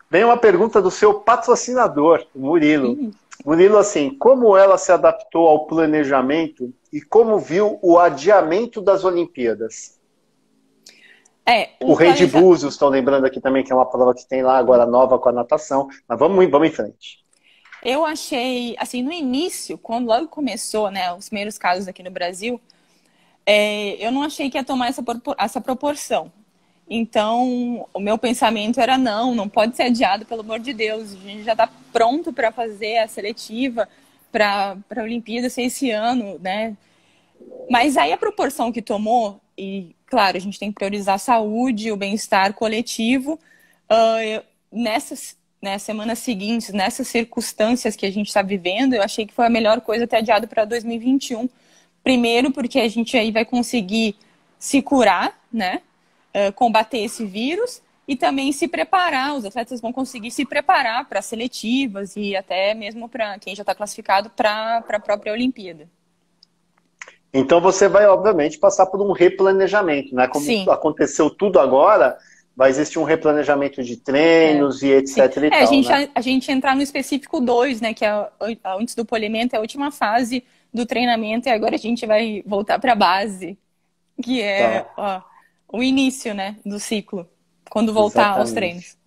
Vem uma pergunta do seu patrocinador, o Murilo. Murilo, assim, como ela se adaptou ao planejamento e como viu o adiamento das Olimpíadas? O Rei de Búzios, estão lembrando aqui também, que é uma prova que tem lá agora nova com a natação. Mas vamos em frente. Eu achei, assim, no início, quando logo começou, né, os primeiros casos aqui no Brasil, eu não achei que ia tomar essa proporção. Então, o meu pensamento era não pode ser adiado, pelo amor de Deus. A gente já está pronto para fazer a seletiva para a Olimpíada ser esse ano, né? Mas aí a proporção que tomou, e claro, a gente tem que priorizar a saúde, o bem-estar coletivo, nessas semanas seguintes, nessas circunstâncias que a gente está vivendo, eu achei que foi a melhor coisa ter adiado para 2021. Primeiro, porque a gente aí vai conseguir se curar, né? Combater esse vírus e também se preparar. Os atletas vão conseguir se preparar para seletivas e até mesmo para quem já está classificado para a própria Olimpíada. Então você vai, obviamente, passar por um replanejamento, né? Como Sim. Aconteceu tudo agora, vai existir um replanejamento de treinos e etc. E tal, a gente entrar no específico 2, né? Que antes do polimento é a última fase do treinamento, e agora a gente vai voltar para a base, que é o início, né, do ciclo, quando voltar aos treinos.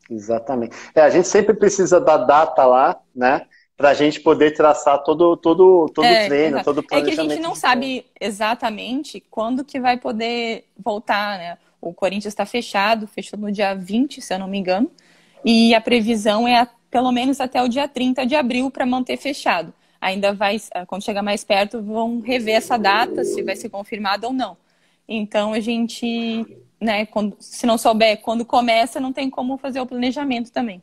Exatamente. A gente sempre precisa da data lá, né? Para a gente poder traçar todo o treino, todo o planejamento. É que a gente não sabe exatamente quando que vai poder voltar, né? O Corinthians está fechou no dia 20, se eu não me engano, e a previsão é pelo menos até o dia 30 de abril para manter fechado. Ainda quando chegar mais perto, vão rever essa data, se vai ser confirmado ou não. Então, a gente, né, se não souber quando começa, não tem como fazer o planejamento também.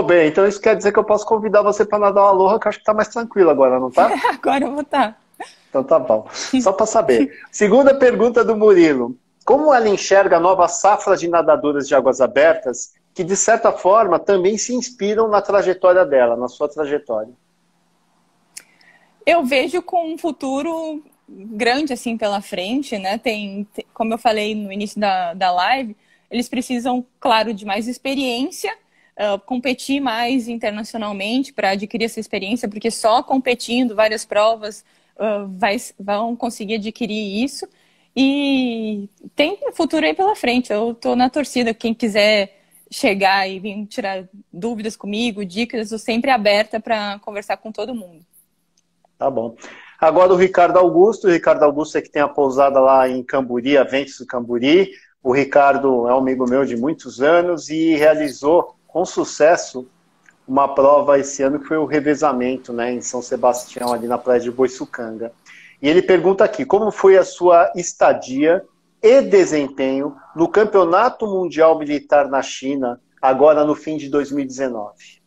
Bem, então isso quer dizer que eu posso convidar você para nadar uma Aloha, que eu acho que tá mais tranquilo agora, não tá? Agora eu vou estar. Então tá bom. Só para saber. Segunda pergunta do Murilo. Como ela enxerga a nova safra de nadadoras de águas abertas que, de certa forma, também se inspiram na trajetória dela, na sua trajetória? Eu vejo com um futuro grande assim pela frente, né? Como eu falei no início da live, eles precisam, claro, de mais experiência, competir mais internacionalmente para adquirir essa experiência, porque só competindo várias provas vão conseguir adquirir isso. E tem futuro aí pela frente. Eu estou na torcida. Quem quiser chegar e vir tirar dúvidas comigo, dicas, eu sempre aberta para conversar com todo mundo. Tá bom. Agora o Ricardo Augusto é que tem a pousada lá em Camburi, a Ventos do Camburi. O Ricardo é um amigo meu de muitos anos e realizou com sucesso uma prova esse ano que foi o revezamento, né, em São Sebastião, ali na praia de Boiçucanga. E ele pergunta aqui, como foi a sua estadia e desempenho no Campeonato Mundial Militar na China, agora no fim de 2019?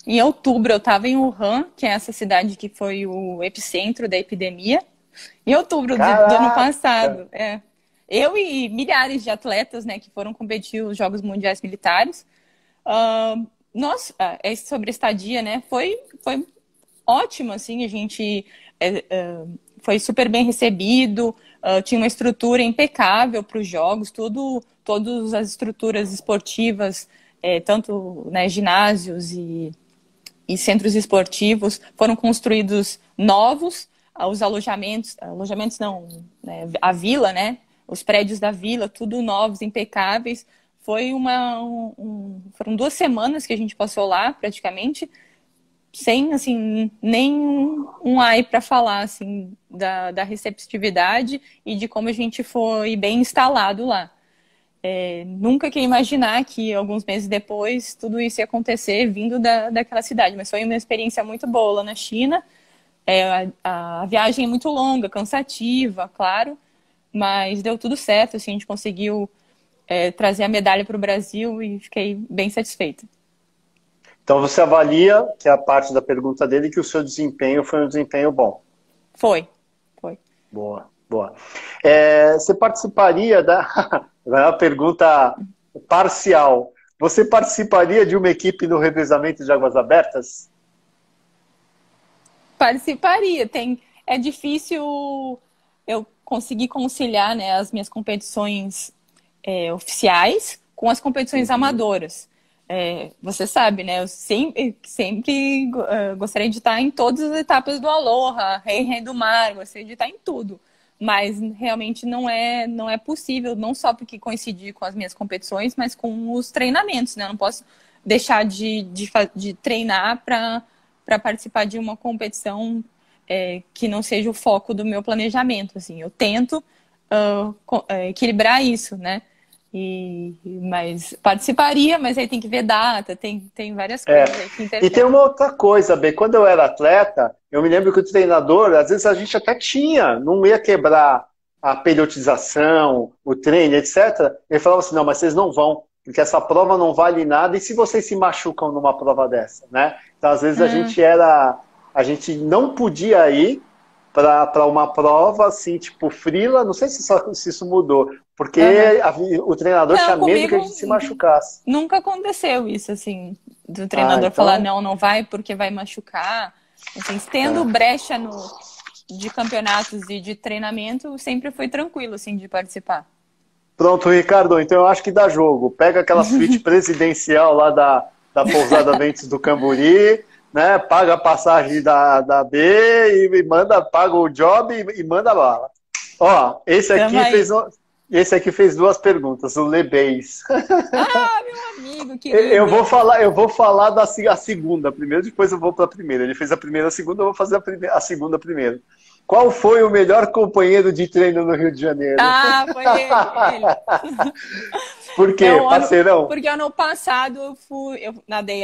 Em outubro eu estava em Wuhan, que é essa cidade que foi o epicentro da epidemia. Em outubro do ano passado. Eu e milhares de atletas, né, que foram competir os Jogos Mundiais Militares. Sobre estadia, né, foi ótimo, assim, a gente foi super bem recebido, tinha uma estrutura impecável para os jogos, todas as estruturas esportivas, tanto, né, ginásios e centros esportivos foram construídos novos, os alojamentos não, né, a vila, né, os prédios da vila, tudo novos, impecáveis. Foram 2 semanas que a gente passou lá, praticamente, sem, assim, nem um ai para falar, assim, da receptividade e de como a gente foi bem instalado lá. Nunca queria imaginar que alguns meses depois tudo isso ia acontecer vindo daquela cidade, mas foi uma experiência muito boa lá na China. A viagem é muito longa, cansativa, claro, mas deu tudo certo, assim, a gente conseguiu trazer a medalha para o Brasil e fiquei bem satisfeita. Então você avalia, que é a parte da pergunta dele, que o seu desempenho foi um desempenho bom. Foi. Boa, boa. Você participaria da... Agora é uma pergunta parcial. Você participaria de uma equipe no revezamento de águas abertas? Participaria. É difícil eu conseguir conciliar, né, as minhas competições oficiais com as competições amadoras. Você sabe, né? Eu sempre gostaria de estar em todas as etapas do Aloha, Rei do Mar, gostaria de estar em tudo. Mas realmente não é possível, não só porque coincidir com as minhas competições, mas com os treinamentos, né? Eu não posso deixar de treinar para participar de uma competição que não seja o foco do meu planejamento. Assim, eu tento equilibrar isso, né? Mas participaria, mas aí tem que ver data, tem várias coisas aí que interferem. E tem uma outra coisa, Bê, quando eu era atleta, eu me lembro que o treinador, às vezes a gente até não ia quebrar a periodização, o treino, etc. Ele falava assim, não, mas vocês não vão, porque essa prova não vale nada, e se vocês se machucam numa prova dessa, né? Então, às vezes a gente não podia ir para uma prova assim, tipo freela, não sei se isso mudou, porque o treinador tinha medo que a gente se machucasse. Nunca aconteceu isso, assim, do treinador falar não vai porque vai machucar. Assim, tendo brecha de campeonatos e de treinamento, sempre foi tranquilo, assim, de participar. Pronto, Ricardo, então eu acho que dá jogo. Pega aquela suíte presidencial lá da Pousada Ventos do Camburi, né? Paga a passagem da B e paga o job e manda bala. Ó, esse aqui fez 2 perguntas, o Lebeis. Ah, meu amigo, querido. Eu vou falar da segunda primeiro, depois eu vou para a primeira. Ele fez a primeira, a segunda, eu vou fazer a segunda primeiro. Qual foi o melhor companheiro de treino no Rio de Janeiro? Ah, foi ele. Por quê, parceirão? Porque ano passado eu nadei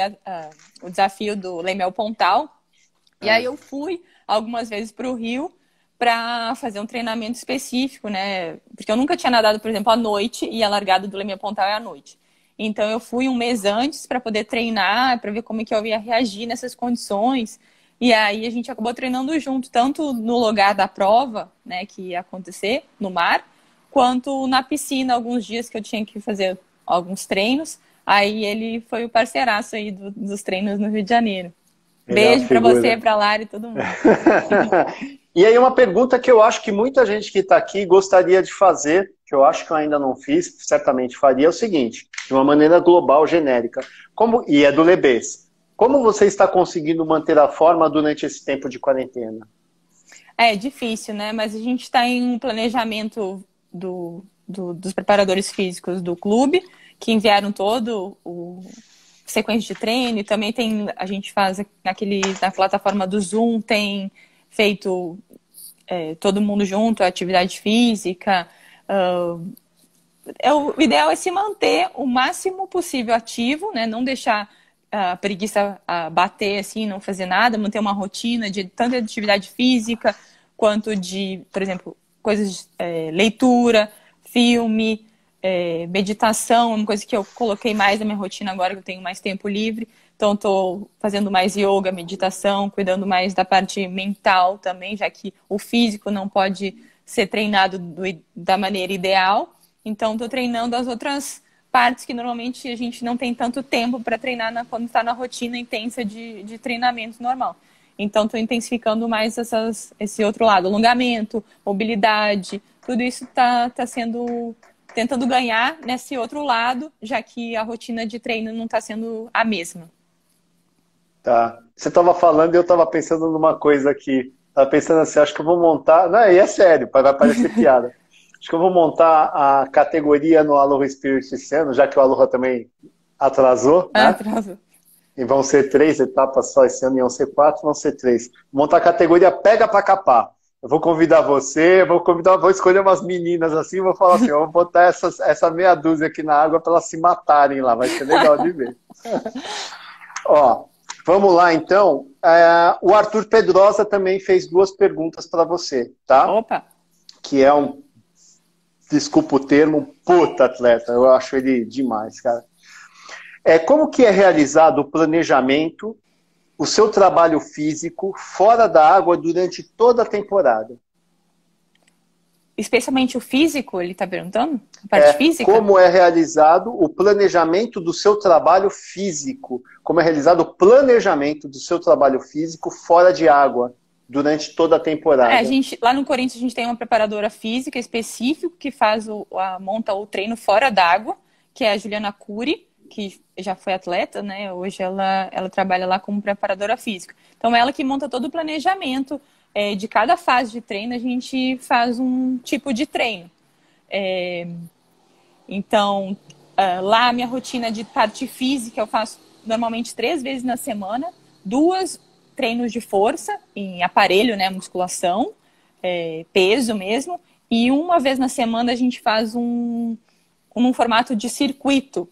o desafio do Leimel Pontal. E aí eu fui algumas vezes para o Rio para fazer um treinamento específico, né? Porque eu nunca tinha nadado, por exemplo, à noite, e a largada do Leimel Pontal é à noite. Então eu fui um mês antes para poder treinar, para ver como é que eu ia reagir nessas condições. E aí a gente acabou treinando junto, tanto no lugar da prova, né, que ia acontecer, no mar, quanto na piscina, alguns dias que eu tinha que fazer alguns treinos. Aí ele foi o parceiraço aí dos treinos no Rio de Janeiro. Beijo para você, para a Lara e todo mundo. E aí uma pergunta que eu acho que muita gente que está aqui gostaria de fazer, que eu acho que eu ainda não fiz, certamente faria, é o seguinte, de uma maneira global, genérica, e é do Lebes. Como você está conseguindo manter a forma durante esse tempo de quarentena? É difícil, né? Mas a gente está em um planejamento dos preparadores físicos do clube, que enviaram todo o sequência de treino. E também a gente faz na plataforma do Zoom, tem feito todo mundo junto, atividade física. O ideal é se manter o máximo possível ativo, né? Não deixar a preguiça bater assim, não fazer nada, manter uma rotina de tanto de atividade física quanto de, por exemplo, coisas de leitura, filme, meditação, uma coisa que eu coloquei mais na minha rotina agora que eu tenho mais tempo livre. Então estou fazendo mais yoga, meditação, cuidando mais da parte mental também, já que o físico não pode ser treinado da maneira ideal. Então estou treinando as outras partes que normalmente a gente não tem tanto tempo para treinar quando está na rotina intensa de treinamento normal. Então, estou intensificando mais esse outro lado. Alongamento, mobilidade, tudo isso tá sendo... Tentando ganhar nesse outro lado, já que a rotina de treino não está sendo a mesma. Tá. Você estava falando e eu estava pensando numa coisa aqui. Estava pensando assim, acho que eu vou montar... Não, e é sério, vai parecer piada. Acho que eu vou montar a categoria no Aloha Spirit esse ano, já que o Aloha também atrasou, né? Atrasou. E vão ser 3 etapas só esse ano, iam ser 4, vão ser 3. Vou montar a categoria Pega pra Capar. Eu vou convidar você, vou escolher umas meninas assim, vou falar assim, eu vou botar essa meia dúzia aqui na água para elas se matarem lá, vai ser legal de ver. Ó, vamos lá então. O Arthur Pedrosa também fez 2 perguntas para você, tá? Opa! Que é desculpa o termo, um puta atleta. Eu acho ele demais, cara. Como que é realizado o planejamento, o seu trabalho físico fora da água durante toda a temporada? Especialmente o físico, ele está perguntando? A parte física? Como é realizado o planejamento do seu trabalho físico? Como é realizado o planejamento do seu trabalho físico fora de água durante toda a temporada? Lá no Corinthians a gente tem uma preparadora física específica que monta o treino fora d'água, que é a Juliana Cury, que já foi atleta, né? Hoje ela trabalha lá como preparadora física. Então, ela que monta todo o planejamento de cada fase de treino, a gente faz um tipo de treino. Então, lá a minha rotina de parte física, eu faço normalmente 3 vezes na semana, 2 treinos de força, em aparelho, né? Musculação, peso mesmo, e uma vez na semana a gente faz num formato de circuito,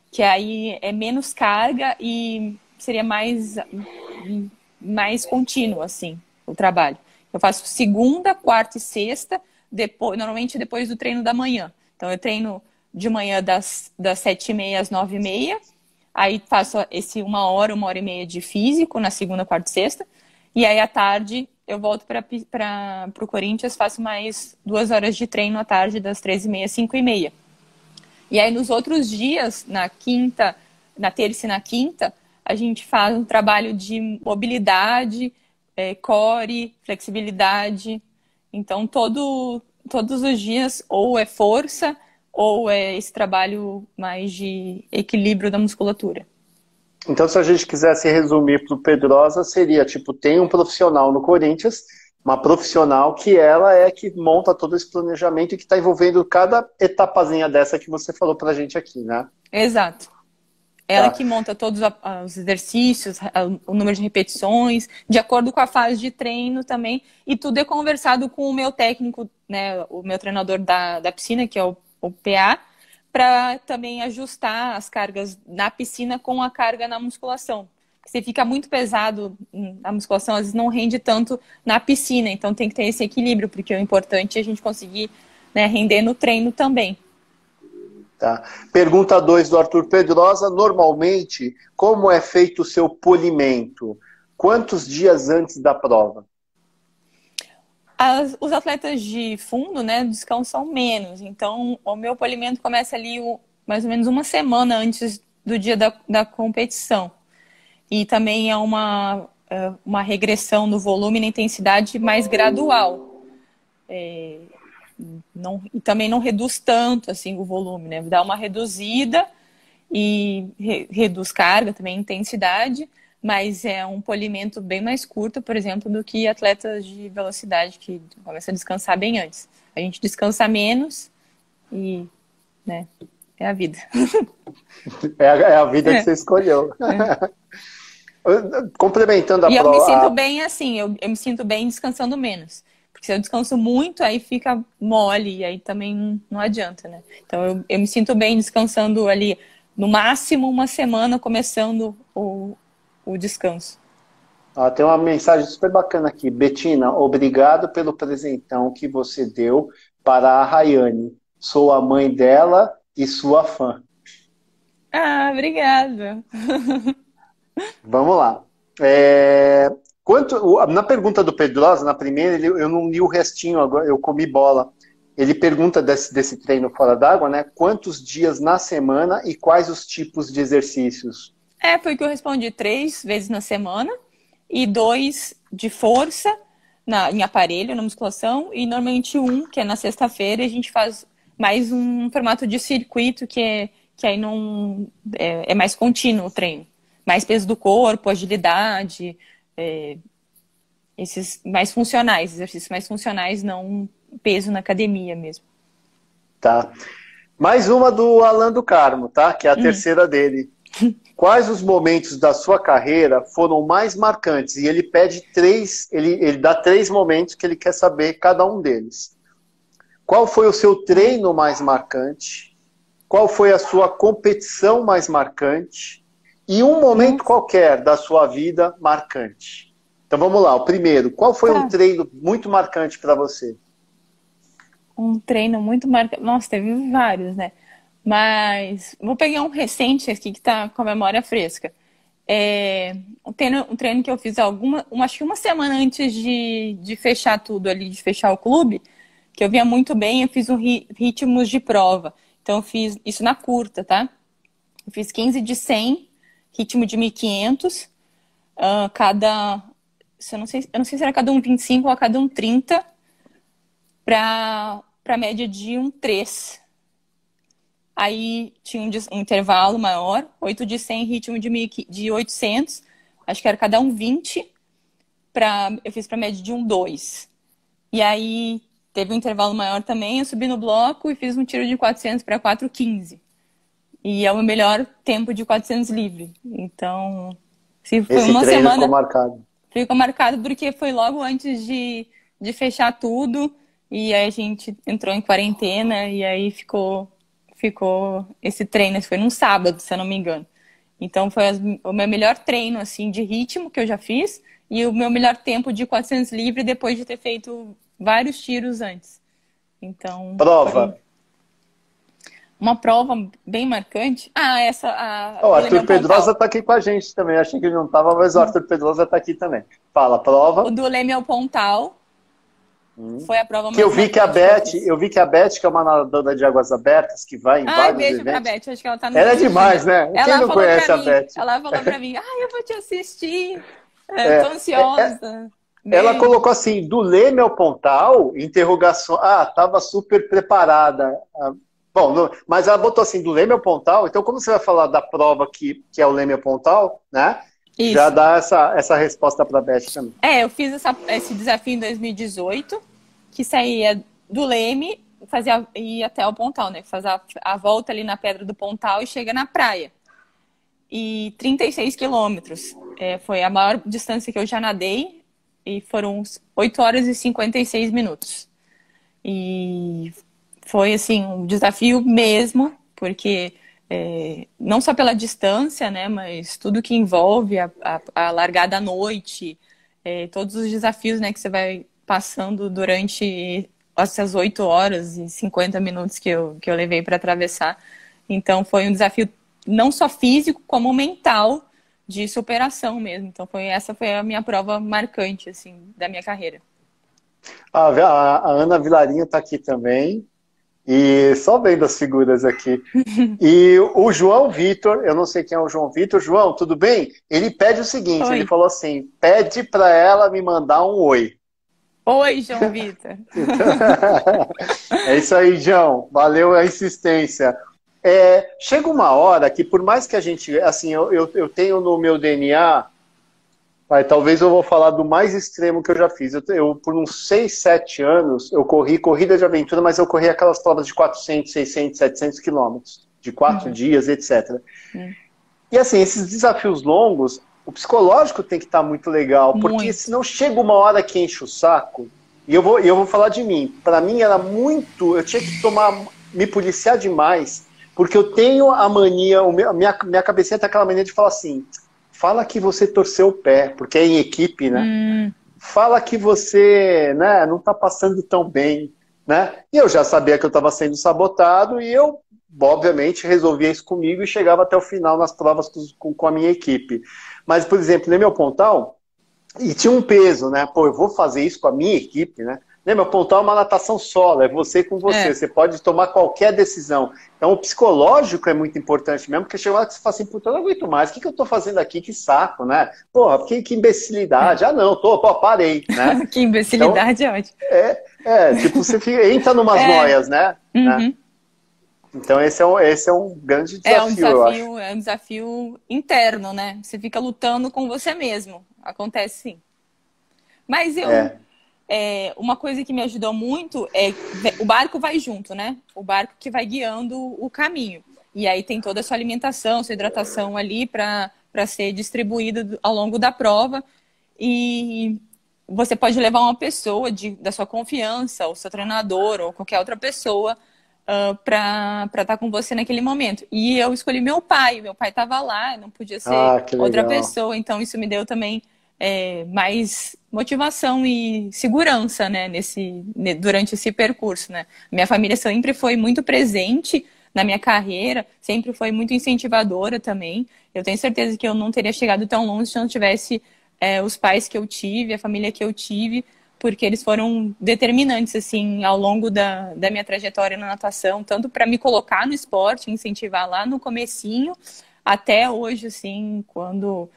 que aí é menos carga e seria mais contínuo, assim, o trabalho. Eu faço segunda, quarta e sexta, normalmente depois do treino da manhã. Então, eu treino de manhã das 7h30 às 9h30, aí faço esse 1 hora e meia de físico na segunda, quarta e sexta, e aí à tarde eu volto para o Corinthians, faço mais 2 horas de treino à tarde, das 13h30 às 5h30. E aí, nos outros dias, na terça e na quinta, a gente faz um trabalho de mobilidade, core, flexibilidade. Então, todos os dias, ou é força, ou é esse trabalho mais de equilíbrio da musculatura. Então, se a gente quisesse resumir para o Pedrosa, seria, tem um profissional no Corinthians, uma profissional que ela que monta todo esse planejamento e que está envolvendo cada etapazinha dessa que você falou pra gente aqui, né? Exato. Ela que monta todos os exercícios, o número de repetições, de acordo com a fase de treino também. E tudo é conversado com o meu técnico, né, o meu treinador da piscina, que é o PA, para também ajustar as cargas na piscina com a carga na musculação. Se fica muito pesado na musculação, às vezes não rende tanto na piscina. Então tem que ter esse equilíbrio, porque o importante é a gente conseguir, né, render no treino também. Tá. Pergunta 2 do Arthur Pedrosa. Normalmente, como é feito o seu polimento? Quantos dias antes da prova? Os atletas de fundo, né, descansam menos. Então, o meu polimento começa ali mais ou menos uma semana antes do dia da competição. E também é uma regressão no volume e na intensidade mais gradual. E também não reduz tanto assim, o volume, né? Dá uma reduzida e reduz carga, também intensidade, mas é um polimento bem mais curto, por exemplo, do que atletas de velocidade que começam a descansar bem antes. A gente descansa menos e, né, é a vida. É a vida que você escolheu. Complementando a prova. E eu me sinto bem assim, eu me sinto bem descansando menos. Porque se eu descanso muito, aí fica mole, e aí também não adianta, né? Então eu me sinto bem descansando ali, no máximo uma semana, começando o descanso. Tem uma mensagem super bacana aqui. Betina, obrigado pelo presentão que você deu para a Rayane. Sou a mãe dela e sua fã. Ah, obrigada. Vamos lá. Na pergunta do Pedrosa, na primeira, eu não li o restinho, agora eu comi bola. Ele pergunta desse treino fora d'água, né? Quantos dias na semana e quais os tipos de exercícios? Foi o que eu respondi, 3 vezes na semana. e 2 de força em aparelho, na musculação, e normalmente 1, que é na sexta-feira, a gente faz mais um formato de circuito, que aí não é mais contínuo o treino. Mais peso do corpo, agilidade, esses mais funcionais, exercícios mais funcionais, não peso na academia mesmo. Tá. Mais uma do Alan do Carmo, tá? Que é a terceira dele. Quais os momentos da sua carreira foram mais marcantes? E ele pede 3, ele dá 3 momentos que ele quer saber cada um deles. Qual foi o seu treino mais marcante? Qual foi a sua competição mais marcante? E um momento qualquer da sua vida marcante. Então vamos lá, o primeiro. Qual foi um treino muito marcante para você? Um treino muito marcante. Nossa, teve vários, né? Mas vou pegar um recente aqui que tá com a memória fresca. Um treino que eu fiz acho que uma semana antes de fechar tudo ali, de fechar o clube, que eu vinha muito bem, eu fiz ritmos de prova. Então eu fiz isso na curta, tá? Eu fiz 15 de 100, ritmo de 1.500, eu não sei se era cada um 25 ou a cada um 30, para média de 1,3. Aí tinha um intervalo maior, 8 de 100, ritmo de 800, acho que era cada um 20, eu fiz para média de 1,2. E aí teve um intervalo maior também, eu subi no bloco e fiz um tiro de 400 para 4,15. E é o meu melhor tempo de 400 livre. Então, se foi Esse uma treino semana... ficou marcado. Ficou marcado porque foi logo antes de fechar tudo. E aí a gente entrou em quarentena e aí ficou esse treino. Foi num sábado, se eu não me engano. Então foi o meu melhor treino assim, de ritmo que eu já fiz e o meu melhor tempo de 400 livre depois de ter feito vários tiros antes. Então, prova. Uma prova bem marcante. O Arthur Pedrosa está aqui com a gente também. Achei que ele não estava, mas o Arthur Pedrosa está aqui também. Fala, prova. O do Leme ao Pontal. Foi a prova mais eu vi que a Beth, que é uma nadadora de águas abertas, que vai em vários beijo eventos. Pra Beth, acho que ela tá no Ela é demais, né? Quem não conhece a Beth? Ela falou pra mim, eu vou te assistir. Tô ansiosa. Ela colocou assim, do Leme ao Pontal, interrogação. Tava super preparada. Bom, mas ela botou assim, do Leme ao Pontal, então como você vai falar da prova que é o Leme ao Pontal, né? Isso. Já dá essa resposta para a Beth também. Eu fiz esse desafio em 2018, que saía do Leme, ia até o Pontal, né? Fazia a volta ali na Pedra do Pontal e chega na praia. E 36 quilômetros. Foi a maior distância que eu já nadei, e foram 8 horas e 56 minutos. E foi, assim, um desafio mesmo, porque... não só pela distância, né, mas tudo que envolve a largada à noite, todos os desafios, né, que você vai passando durante essas 8 horas e 50 minutos que eu levei para atravessar. Então foi um desafio não só físico, como mental, de superação mesmo. Então essa foi a minha prova marcante, assim, da minha carreira. A Ana Vilarinho está aqui também. E só vendo as figuras aqui. E o João Vitor, eu não sei quem é o João Vitor. João, tudo bem? Ele pede o seguinte, oi. Ele falou assim, pede para ela me mandar um oi. Oi, João Vitor. É isso aí, João. Valeu a insistência. Chega uma hora que por mais que a gente... Assim, eu tenho no meu DNA... talvez eu vou falar do mais extremo que eu já fiz. Eu por uns 6, 7 anos, eu corri corrida de aventura, mas eu corri aquelas provas de 400, 600, 700 quilômetros, de 4 dias, etc. E assim, esses desafios longos, o psicológico tem que estar muito legal, porque senão chega uma hora que enche o saco, e eu vou falar de mim. Para mim era muito, eu tinha que me policiar demais, porque eu tenho a mania, minha cabecinha tem aquela mania de falar assim... Fala que você torceu o pé, porque é em equipe, né? Fala que você, né, não está passando tão bem, né? E eu já sabia que eu estava sendo sabotado e eu, obviamente, resolvia isso comigo e chegava até o final nas provas com a minha equipe. Mas, por exemplo, no meu Pontal, e tinha um peso, né? Eu vou fazer isso com a minha equipe, né? Lembra, pontuar é uma natação solo, é você com você. Você pode tomar qualquer decisão. Então, o psicológico é muito importante mesmo, porque chega uma hora que você fala assim, puta, eu não aguento mais, o que eu tô fazendo aqui? Que saco, né? Porra, que imbecilidade. Ah, não, parei, né? Que imbecilidade, Então, é ótimo. tipo, você entra numas noias, né? Uhum. Então, esse é um grande desafio, eu acho. É um desafio interno, né? Você fica lutando com você mesmo. Acontece sim. Mas uma coisa que me ajudou muito é o barco vai junto, né? O barco que vai guiando o caminho. E aí tem toda a sua alimentação, sua hidratação ali para ser distribuída ao longo da prova. E você pode levar uma pessoa da sua confiança, o seu treinador ou qualquer outra pessoa para estar com você naquele momento. E eu escolhi meu pai. Meu pai estava lá, não podia ser outra pessoa. Então isso me deu também mais motivação e segurança, né, durante esse percurso, né? Minha família sempre foi muito presente na minha carreira, sempre foi muito incentivadora também. Eu tenho certeza que eu não teria chegado tão longe se eu não tivesse os pais que eu tive, a família que eu tive, porque eles foram determinantes, assim, ao longo da minha trajetória na natação, tanto para me colocar no esporte, incentivar lá no comecinho, até hoje, assim, quando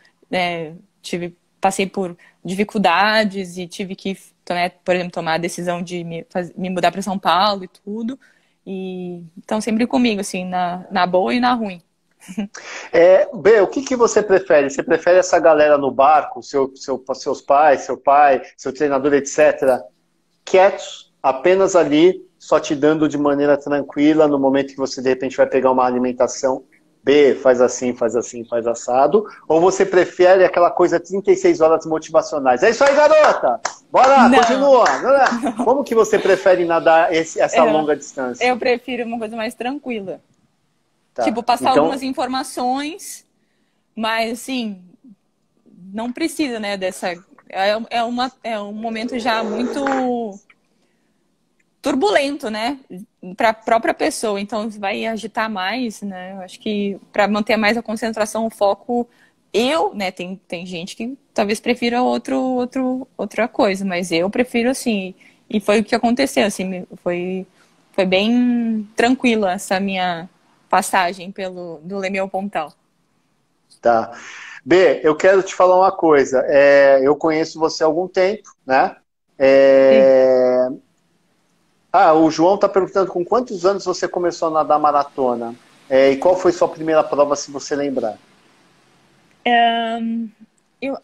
passei por dificuldades e tive que, né, por exemplo, tomar a decisão de me mudar para São Paulo e tudo. E estão sempre comigo, assim, na boa e na ruim. O que você prefere? Você prefere essa galera no barco, seus pais, seu pai, seu treinador, etc., quietos, apenas ali, só te dando de maneira tranquila no momento que você, de repente, vai pegar uma alimentação? Faz assim, faz assado. Ou você prefere aquela coisa 36 horas motivacionais? É isso aí, garota! Bora, não. Continua! Como que você prefere nadar essa longa distância? Eu prefiro uma coisa mais tranquila. Tá. Tipo, passar algumas informações, mas assim, não precisa, né, dessa... É um momento já muito turbulento, né, para a própria pessoa, então vai agitar mais, né, eu acho que para manter mais a concentração, o foco, né, tem gente que talvez prefira outra coisa, mas eu prefiro assim, e foi o que aconteceu, assim, foi bem tranquila essa minha passagem do Leme ao Pontal. Tá. Eu quero te falar uma coisa, eu conheço você há algum tempo, né, o João está perguntando com quantos anos você começou a nadar maratona? E qual foi sua primeira prova, se você lembrar?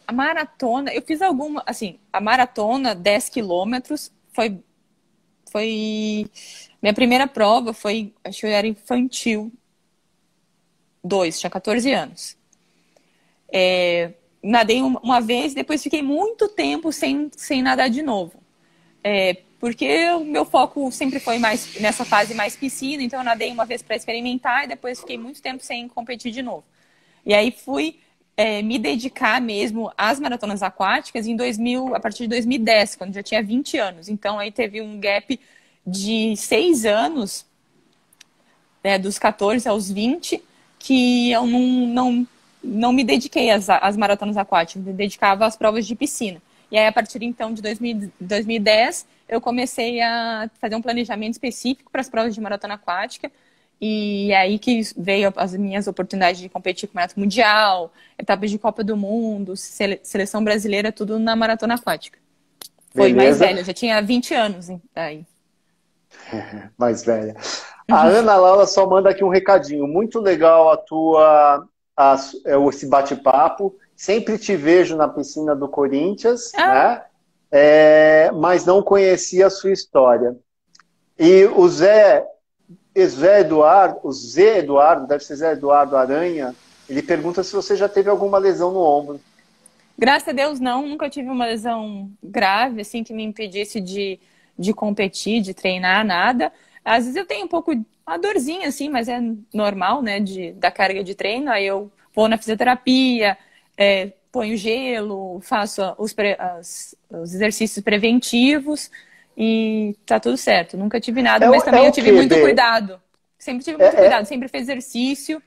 A maratona, eu fiz alguma, assim, a maratona 10 quilômetros foi minha primeira prova, acho que eu era infantil 2, tinha 14 anos. Nadei uma vez, depois fiquei muito tempo sem nadar de novo. Porque o meu foco sempre foi mais nessa fase mais piscina, então eu nadei uma vez para experimentar e depois fiquei muito tempo sem competir de novo. E aí fui me dedicar mesmo às maratonas aquáticas a partir de 2010, quando já tinha 20 anos. Então aí teve um gap de 6 anos, né, dos 14 aos 20, que eu não me dediquei às maratonas aquáticas, me dedicava às provas de piscina. E aí, a partir então de 2010, eu comecei a fazer um planejamento específico para as provas de maratona aquática. E aí que veio as minhas oportunidades de competir com maratona mundial, etapas de Copa do Mundo, seleção brasileira, tudo na maratona aquática. Foi mais velha, já tinha 20 anos aí. Mais velha. A Ana Laura só manda aqui um recadinho. Muito legal esse bate-papo. Sempre te vejo na piscina do Corinthians, né? Mas não conhecia a sua história. E o Zé Eduardo, deve ser Zé Eduardo Aranha, ele pergunta se você já teve alguma lesão no ombro. Graças a Deus não, nunca tive uma lesão grave, assim, que me impedisse de competir, de treinar, nada. Às vezes eu tenho um pouco, uma dorzinha, assim, mas é normal, né, da carga de treino. Aí eu vou na fisioterapia, ponho gelo, faço os exercícios preventivos e tá tudo certo. Nunca tive nada, mas também eu tive muito cuidado. Sempre tive muito cuidado, sempre fiz exercício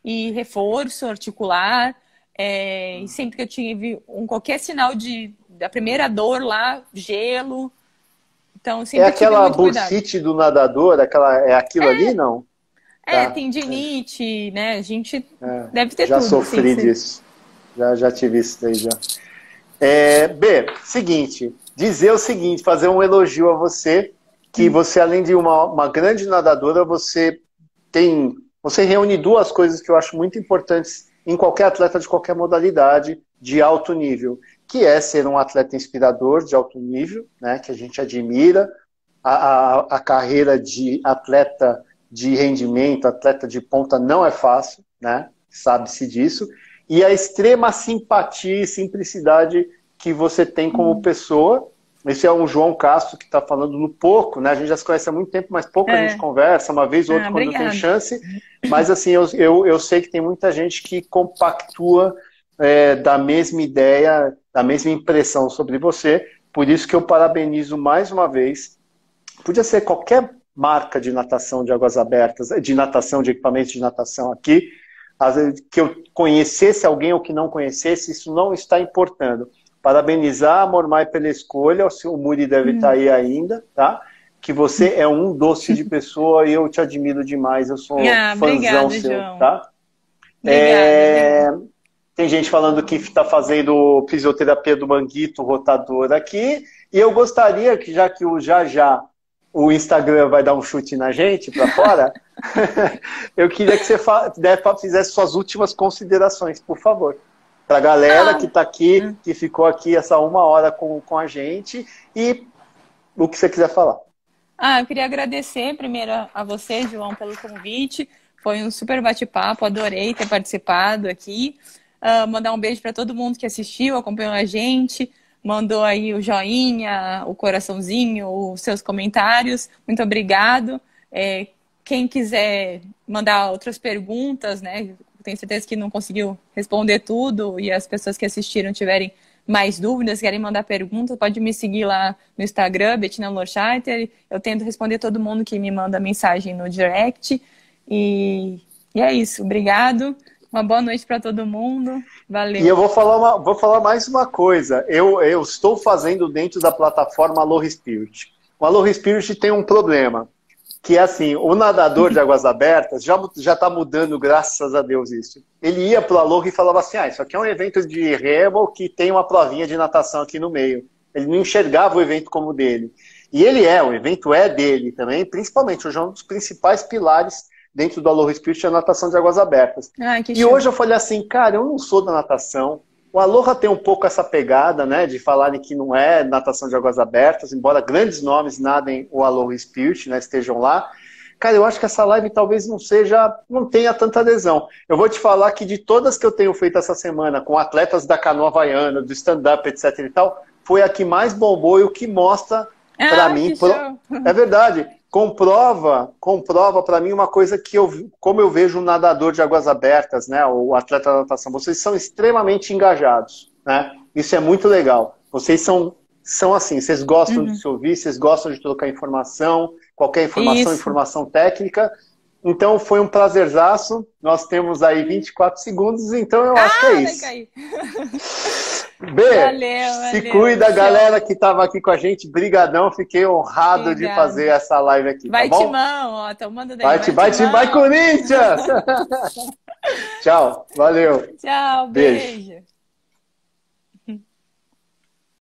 e reforço articular. E sempre que eu tive qualquer sinal da primeira dor lá, gelo. Então, É sempre tive aquela muito cuidado. bursite do nadador, é aquilo ali, não? Tá. Tendinite, né? A gente deve ter Já tudo, sim, sofri sim. disso. Já tive isso daí já. B, seguinte, dizer o seguinte, fazer um elogio a você, que você, além de uma grande nadadora, você reúne duas coisas que eu acho muito importantes em qualquer atleta de qualquer modalidade de alto nível, que é ser um atleta inspirador de alto nível, né, que a gente admira, a carreira de atleta de rendimento, atleta de ponta não é fácil, né, sabe-se disso, e a extrema simpatia e simplicidade que você tem como pessoa. Esse é um João Castro que está falando no pouco, né? A gente já se conhece há muito tempo, mas pouco a gente conversa, uma vez ou outra quando tem chance. Mas assim, eu sei que tem muita gente que compactua da mesma ideia, da mesma impressão sobre você. Por isso que eu parabenizo mais uma vez. Podia ser qualquer marca de natação de águas abertas, de natação, de equipamentos de natação aqui, às vezes, que eu conhecesse alguém ou que não conhecesse, isso não está importando. Parabenizar a Mormai pela escolha, o Muri deve estar aí ainda, tá? Que você é um doce de pessoa e eu te admiro demais, eu sou fãzão Obrigada, seu, João. tá? Obrigada. Tem gente falando que está fazendo fisioterapia do manguito rotador aqui, e eu gostaria que, já que já o Instagram vai dar um chute na gente para fora, eu queria que você fizesse suas últimas considerações, por favor. Para a galera que está aqui, que ficou aqui essa 1 hora com a gente, e o que você quiser falar. Eu queria agradecer primeiro a você, João, pelo convite. Foi um super bate-papo, adorei ter participado aqui. Mandar um beijo para todo mundo que assistiu, acompanhou a gente, mandou aí o joinha, o coraçãozinho, os seus comentários. Muito obrigado. Quem quiser mandar outras perguntas, né? Tenho certeza que não conseguiu responder tudo e as pessoas que assistiram tiverem mais dúvidas, querem mandar perguntas, pode me seguir lá no Instagram, Bettina Lorscheiter. Eu tento responder todo mundo que me manda mensagem no direct. E é isso. Obrigado. Uma boa noite para todo mundo. Valeu. E eu vou falar mais uma coisa. Eu estou fazendo dentro da plataforma Aloha Spirit. O Aloha Spirit tem um problema, que é assim, o nadador de águas abertas já está mudando, graças a Deus, isso. Ele ia para o Aloha e falava assim, isso aqui é um evento de remo que tem uma provinha de natação aqui no meio. Ele não enxergava o evento como dele. E o evento é dele também, principalmente, hoje é um dos principais pilares dentro do Aloha Spirit, é a natação de águas abertas. E hoje eu falei assim, cara, eu não sou da natação. O Aloha tem um pouco essa pegada, né, de falarem que não é natação de águas abertas, embora grandes nomes nadem o Aloha Spirit, né, estejam lá. Cara, eu acho que essa live talvez não tenha tanta adesão. Eu vou te falar que de todas que eu tenho feito essa semana, com atletas da canoa havaiana, do stand-up, etc e tal, foi a que mais bombou e o que mostra para mim... É verdade. Comprova para mim uma coisa que como eu vejo um nadador de águas abertas, né, o atleta da natação, vocês são extremamente engajados, né? Isso é muito legal. Vocês são assim, vocês gostam de se ouvir, vocês gostam de trocar informação, qualquer informação técnica. Então foi um prazerzaço. Nós temos aí 24 segundos, então eu acho que é isso. Valeu. Se cuida, galera que estava aqui com a gente. Brigadão, fiquei honrado de fazer essa live aqui, tá bom? Timão, ó, tô mandando aí. Vai, Corinthians! Tchau, valeu. Tchau, beijo.